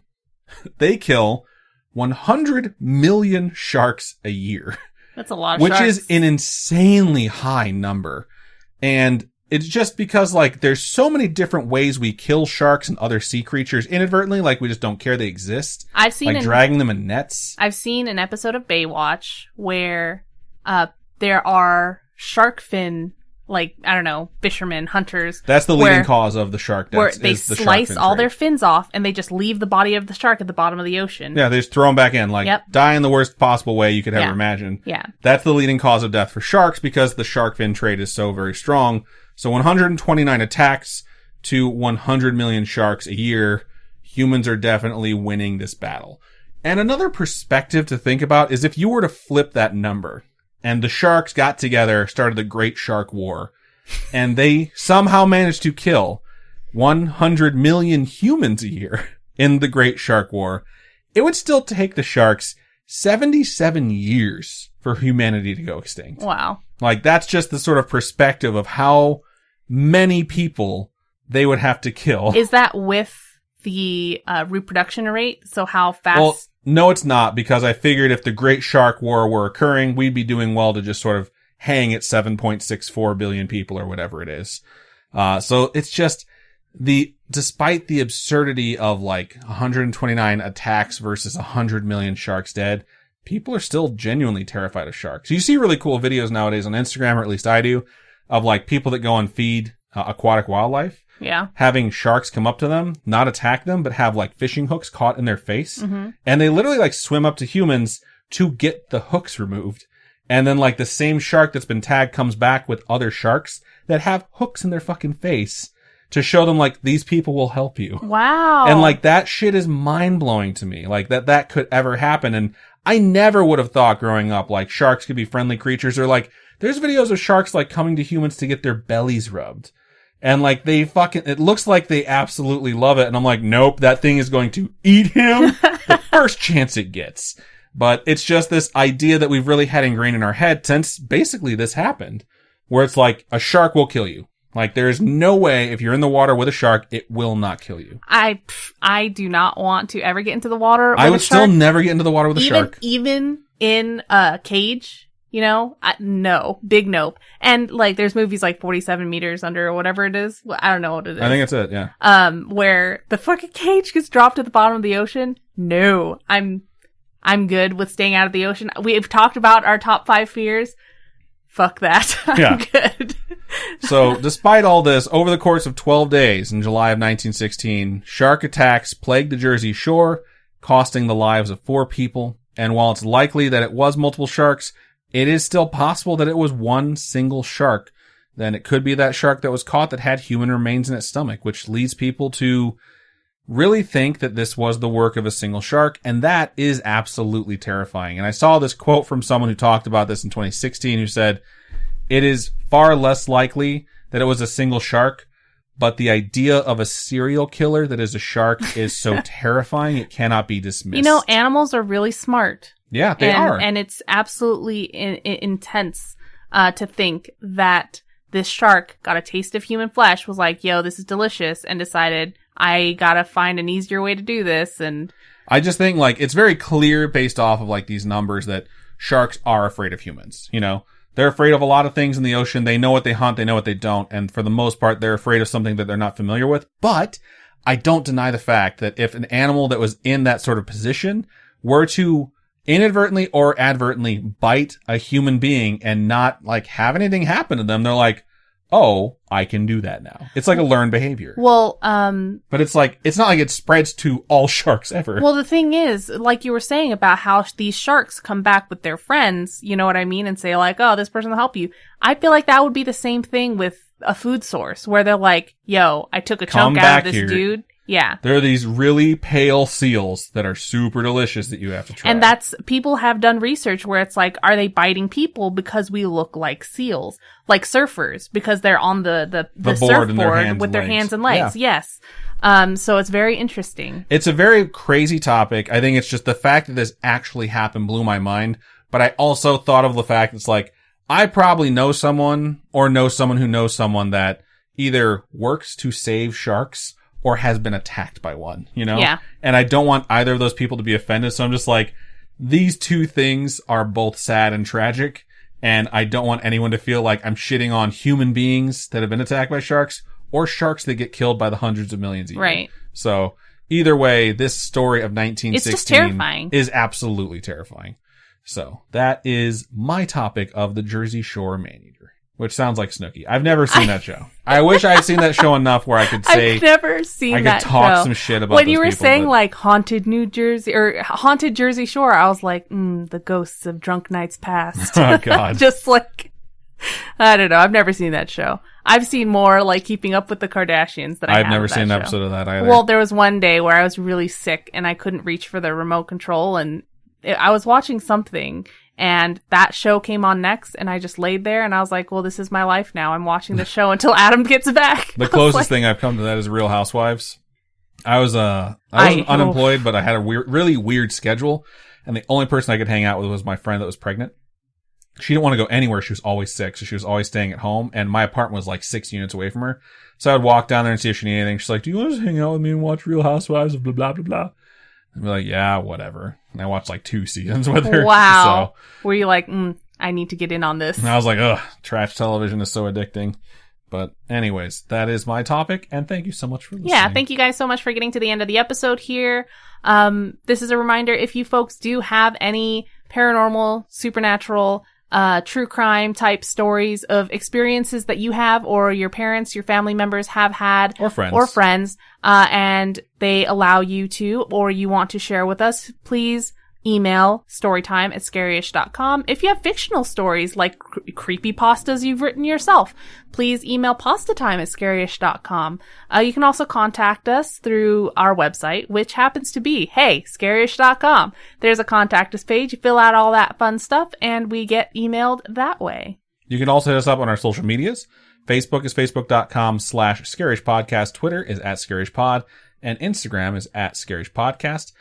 [SPEAKER 2] they kill 100 million sharks a year.
[SPEAKER 1] That's a lot of
[SPEAKER 2] which
[SPEAKER 1] sharks.
[SPEAKER 2] Is an insanely high number. And it's just because, like, there's so many different ways we kill sharks and other sea creatures inadvertently, like we just don't care they exist.
[SPEAKER 1] I've seen
[SPEAKER 2] like dragging them in nets.
[SPEAKER 1] I've seen an episode of Baywatch where there are shark fin, like, I don't know, fishermen, hunters.
[SPEAKER 2] That's the leading cause of the shark deaths.
[SPEAKER 1] Where they slice all their fins off and they just leave the body of the shark at the bottom of the ocean.
[SPEAKER 2] Yeah, they just throw them back in, like, die in the worst possible way you could ever imagine.
[SPEAKER 1] Yeah.
[SPEAKER 2] That's the leading cause of death for sharks because the shark fin trade is so very strong. So 129 attacks to 100 million sharks a year. Humans are definitely winning this battle. And another perspective to think about is if you were to flip that number and the sharks got together, started the Great Shark War, and they somehow managed to kill 100 million humans a year in the Great Shark War, it would still take the sharks 77 years for humanity to go extinct.
[SPEAKER 1] Wow.
[SPEAKER 2] Like, that's just the sort of perspective of how many people they would have to kill.
[SPEAKER 1] Is that with the reproduction rate? So how fast?
[SPEAKER 2] Well, no, it's not, because I figured if the Great Shark War were occurring, we'd be doing well to just sort of hang at 7.64 billion people or whatever it is. So it's just despite the absurdity of like 129 attacks versus 100 million sharks dead, people are still genuinely terrified of sharks. You see really cool videos nowadays on Instagram, or at least I do, of like people that go and feed aquatic wildlife.
[SPEAKER 1] Yeah.
[SPEAKER 2] Having sharks come up to them, not attack them, but have like fishing hooks caught in their face. Mm-hmm. And they literally like swim up to humans to get the hooks removed. And then like the same shark that's been tagged comes back with other sharks that have hooks in their fucking face to show them like these people will help you.
[SPEAKER 1] Wow.
[SPEAKER 2] And like that shit is mind blowing to me. Like that could ever happen. And I never would have thought growing up like sharks could be friendly creatures, or like there's videos of sharks like coming to humans to get their bellies rubbed. And like it looks like they absolutely love it. And I'm like, nope, that thing is going to eat him the first chance it gets. But it's just this idea that we've really had ingrained in our head since basically this happened, where it's like a shark will kill you. Like there is no way if you're in the water with a shark, it will not kill you.
[SPEAKER 1] I do not want to ever get into the water with
[SPEAKER 2] I would still never get into the water with a shark.
[SPEAKER 1] Even in a cage. You know, no, big nope. And like, there's movies like 47 meters under or whatever it is. Well, I don't know what it is.
[SPEAKER 2] I think it's it. Yeah.
[SPEAKER 1] Where the fucking cage gets dropped at the bottom of the ocean. No, I'm good with staying out of the ocean. We've talked about our top 5 fears. Fuck that. I'm good.
[SPEAKER 2] So despite all this, over the course of 12 days in July of 1916, shark attacks plagued the Jersey shore, costing the lives of 4 people. And while it's likely that it was multiple sharks, it is still possible that it was one single shark. Then it could be that shark that was caught that had human remains in its stomach, which leads people to really think that this was the work of a single shark. And that is absolutely terrifying. And I saw this quote from someone who talked about this in 2016 who said, it is far less likely that it was a single shark, but the idea of a serial killer that is a shark is so terrifying it cannot be dismissed.
[SPEAKER 1] You know, animals are really smart.
[SPEAKER 2] Yeah, they are.
[SPEAKER 1] And it's absolutely intense to think that this shark got a taste of human flesh, was like, yo, this is delicious, and decided, I gotta find an easier way to do this. And
[SPEAKER 2] I just think, like, it's very clear based off of, like, these numbers that sharks are afraid of humans. You know, they're afraid of a lot of things in the ocean. They know what they hunt. They know what they don't. And for the most part, they're afraid of something that they're not familiar with. But I don't deny the fact that if an animal that was in that sort of position were to inadvertently or advertently bite a human being and not, like, have anything happen to them, they're like, oh, I can do that now. It's like a learned behavior.
[SPEAKER 1] Well,
[SPEAKER 2] but it's like, it's not like it spreads to all sharks ever.
[SPEAKER 1] Well, the thing is, like you were saying about how these sharks come back with their friends, you know what I mean? And say like, oh, this person will help you. I feel like that would be the same thing with a food source where they're like, yo, I took a chunk out of this
[SPEAKER 2] here.
[SPEAKER 1] Dude. Yeah.
[SPEAKER 2] There are these really pale seals that are super delicious that you have to try.
[SPEAKER 1] And people have done research where it's like, are they biting people because we look like seals? Like surfers, because they're on the surfboard with their hands and legs. Yeah. Yes. So it's very interesting.
[SPEAKER 2] It's a very crazy topic. I think it's just the fact that this actually happened blew my mind. But I also thought of the fact it's like, I probably know someone or know someone who knows someone that either works to save sharks or has been attacked by one, you know?
[SPEAKER 1] Yeah.
[SPEAKER 2] And I don't want either of those people to be offended. So I'm just like, these two things are both sad and tragic. And I don't want anyone to feel like I'm shitting on human beings that have been attacked by sharks or sharks that get killed by the hundreds of millions a year.
[SPEAKER 1] Right.
[SPEAKER 2] So either way, this story of 1916
[SPEAKER 1] it's just terrifying.
[SPEAKER 2] Is absolutely terrifying. So that is my topic of the Jersey Shore Maneater, which sounds like Snooki. I've never seen that show. I wish I had seen that show enough where I could say
[SPEAKER 1] I've never seen
[SPEAKER 2] I could
[SPEAKER 1] that
[SPEAKER 2] talk
[SPEAKER 1] show.
[SPEAKER 2] some shit about
[SPEAKER 1] when
[SPEAKER 2] those
[SPEAKER 1] you were
[SPEAKER 2] people,
[SPEAKER 1] saying
[SPEAKER 2] but
[SPEAKER 1] like haunted New Jersey or haunted Jersey Shore, I was like, the ghosts of drunk nights past.
[SPEAKER 2] Oh God.
[SPEAKER 1] Just like, I don't know. I've never seen that show. I've seen more like Keeping Up with the Kardashians than
[SPEAKER 2] I've never seen an episode of that either.
[SPEAKER 1] Well, there was one day where I was really sick and I couldn't reach for the remote control, and I was watching something. And that show came on next, and I just laid there, and I was like, well, this is my life now. I'm watching the show until Adam gets back.
[SPEAKER 2] The closest thing I've come to that is Real Housewives. I wasn't unemployed, but I had a really weird schedule, and the only person I could hang out with was my friend that was pregnant. She didn't want to go anywhere. She was always sick, so she was always staying at home, and my apartment was like 6 units away from her. So I would walk down there and see if she needed anything. She's like, do you want to just hang out with me and watch Real Housewives of blah, blah, blah, blah? I'd be like, yeah, whatever. And I watched like 2 seasons with her.
[SPEAKER 1] Wow. So, were you like, I need to get in on this?
[SPEAKER 2] And I was like, ugh, trash television is so addicting. But anyways, that is my topic. And thank you so much for listening.
[SPEAKER 1] Yeah, thank you guys so much for getting to the end of the episode here. This is a reminder, if you folks do have any paranormal, supernatural, true crime type stories of experiences that you have or your parents, your family members have had
[SPEAKER 2] or friends,
[SPEAKER 1] and they allow you to, or you want to share with us, please email storytime@scaryish.com. If you have fictional stories like creepy pastas you've written yourself, please email pastatime@scaryish.com. You can also contact us through our website, which happens to be, scaryish.com. There's a contact us page. You fill out all that fun stuff, and we get emailed that way.
[SPEAKER 2] You can also hit us up on our social medias. Facebook is facebook.com/scarishpodcast. Twitter is @scarishpod. And Instagram is @scarishpodcast.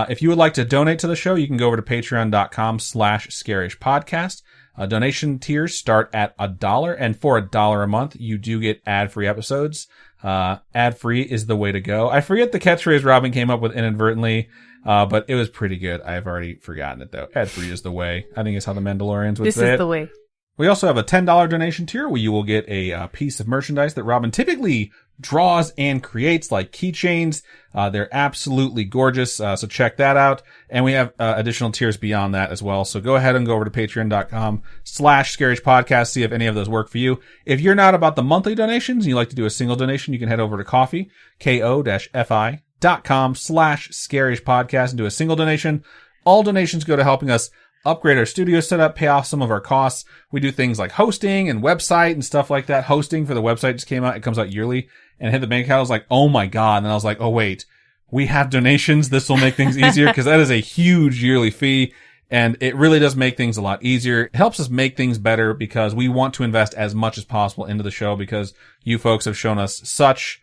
[SPEAKER 2] If you would like to donate to the show, you can go over to patreon.com/scarishpodcast. Donation tiers start at $1, and for $1 a month, you do get ad-free episodes. Ad-free is the way to go. I forget the catchphrase Robin came up with inadvertently, but it was pretty good. I've already forgotten it though. Ad-free is the way. I think it's how the Mandalorians would say it.
[SPEAKER 1] This is the way.
[SPEAKER 2] We also have a $10 donation tier where you will get a piece of merchandise that Robin typically draws and creates, like keychains. They're absolutely gorgeous, so check that out. And we have additional tiers beyond that as well. So go ahead and go over to patreon.com/scarishpodcast, see if any of those work for you. If you're not about the monthly donations and you like to do a single donation, you can head over to Ko-fi, ko-fi.com/scarishpodcast and do a single donation. All donations go to helping us upgrade our studio setup, pay off some of our costs. We do things like hosting and website and stuff like that. Hosting for the website just came out. It comes out yearly, and I hit the bank account. I was like, oh my God. And then I was like, oh wait, we have donations. This will make things easier, because that is a huge yearly fee, and it really does make things a lot easier. It helps us make things better because we want to invest as much as possible into the show, because you folks have shown us such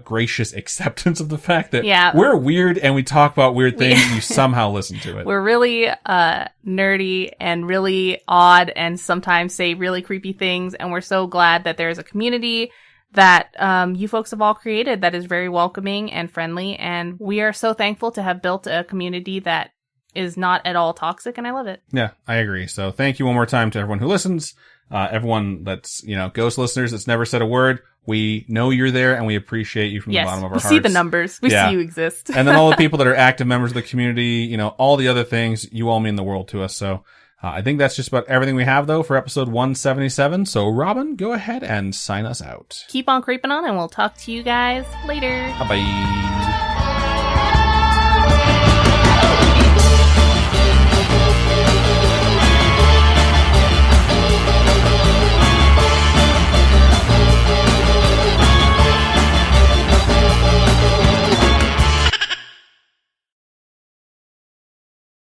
[SPEAKER 2] gracious acceptance of the fact that
[SPEAKER 1] Yeah.
[SPEAKER 2] we're weird and we talk about weird things and you somehow listen to it.
[SPEAKER 1] We're really nerdy and really odd and sometimes say really creepy things. And we're so glad that there's a community that you folks have all created that is very welcoming and friendly. And we are so thankful to have built a community that is not at all toxic. And I love it.
[SPEAKER 2] Yeah, I agree. So thank you one more time to everyone who listens. Everyone that's, ghost listeners that's never said a word. We know you're there and we appreciate you from the bottom of our hearts.
[SPEAKER 1] We see the numbers. We see you exist.
[SPEAKER 2] And then all the people that are active members of the community, all the other things, you all mean the world to us. So I think that's just about everything we have, though, for episode 177. So, Robin, go ahead and sign us out.
[SPEAKER 1] Keep on creeping on, and we'll talk to you guys later.
[SPEAKER 2] Bye-bye.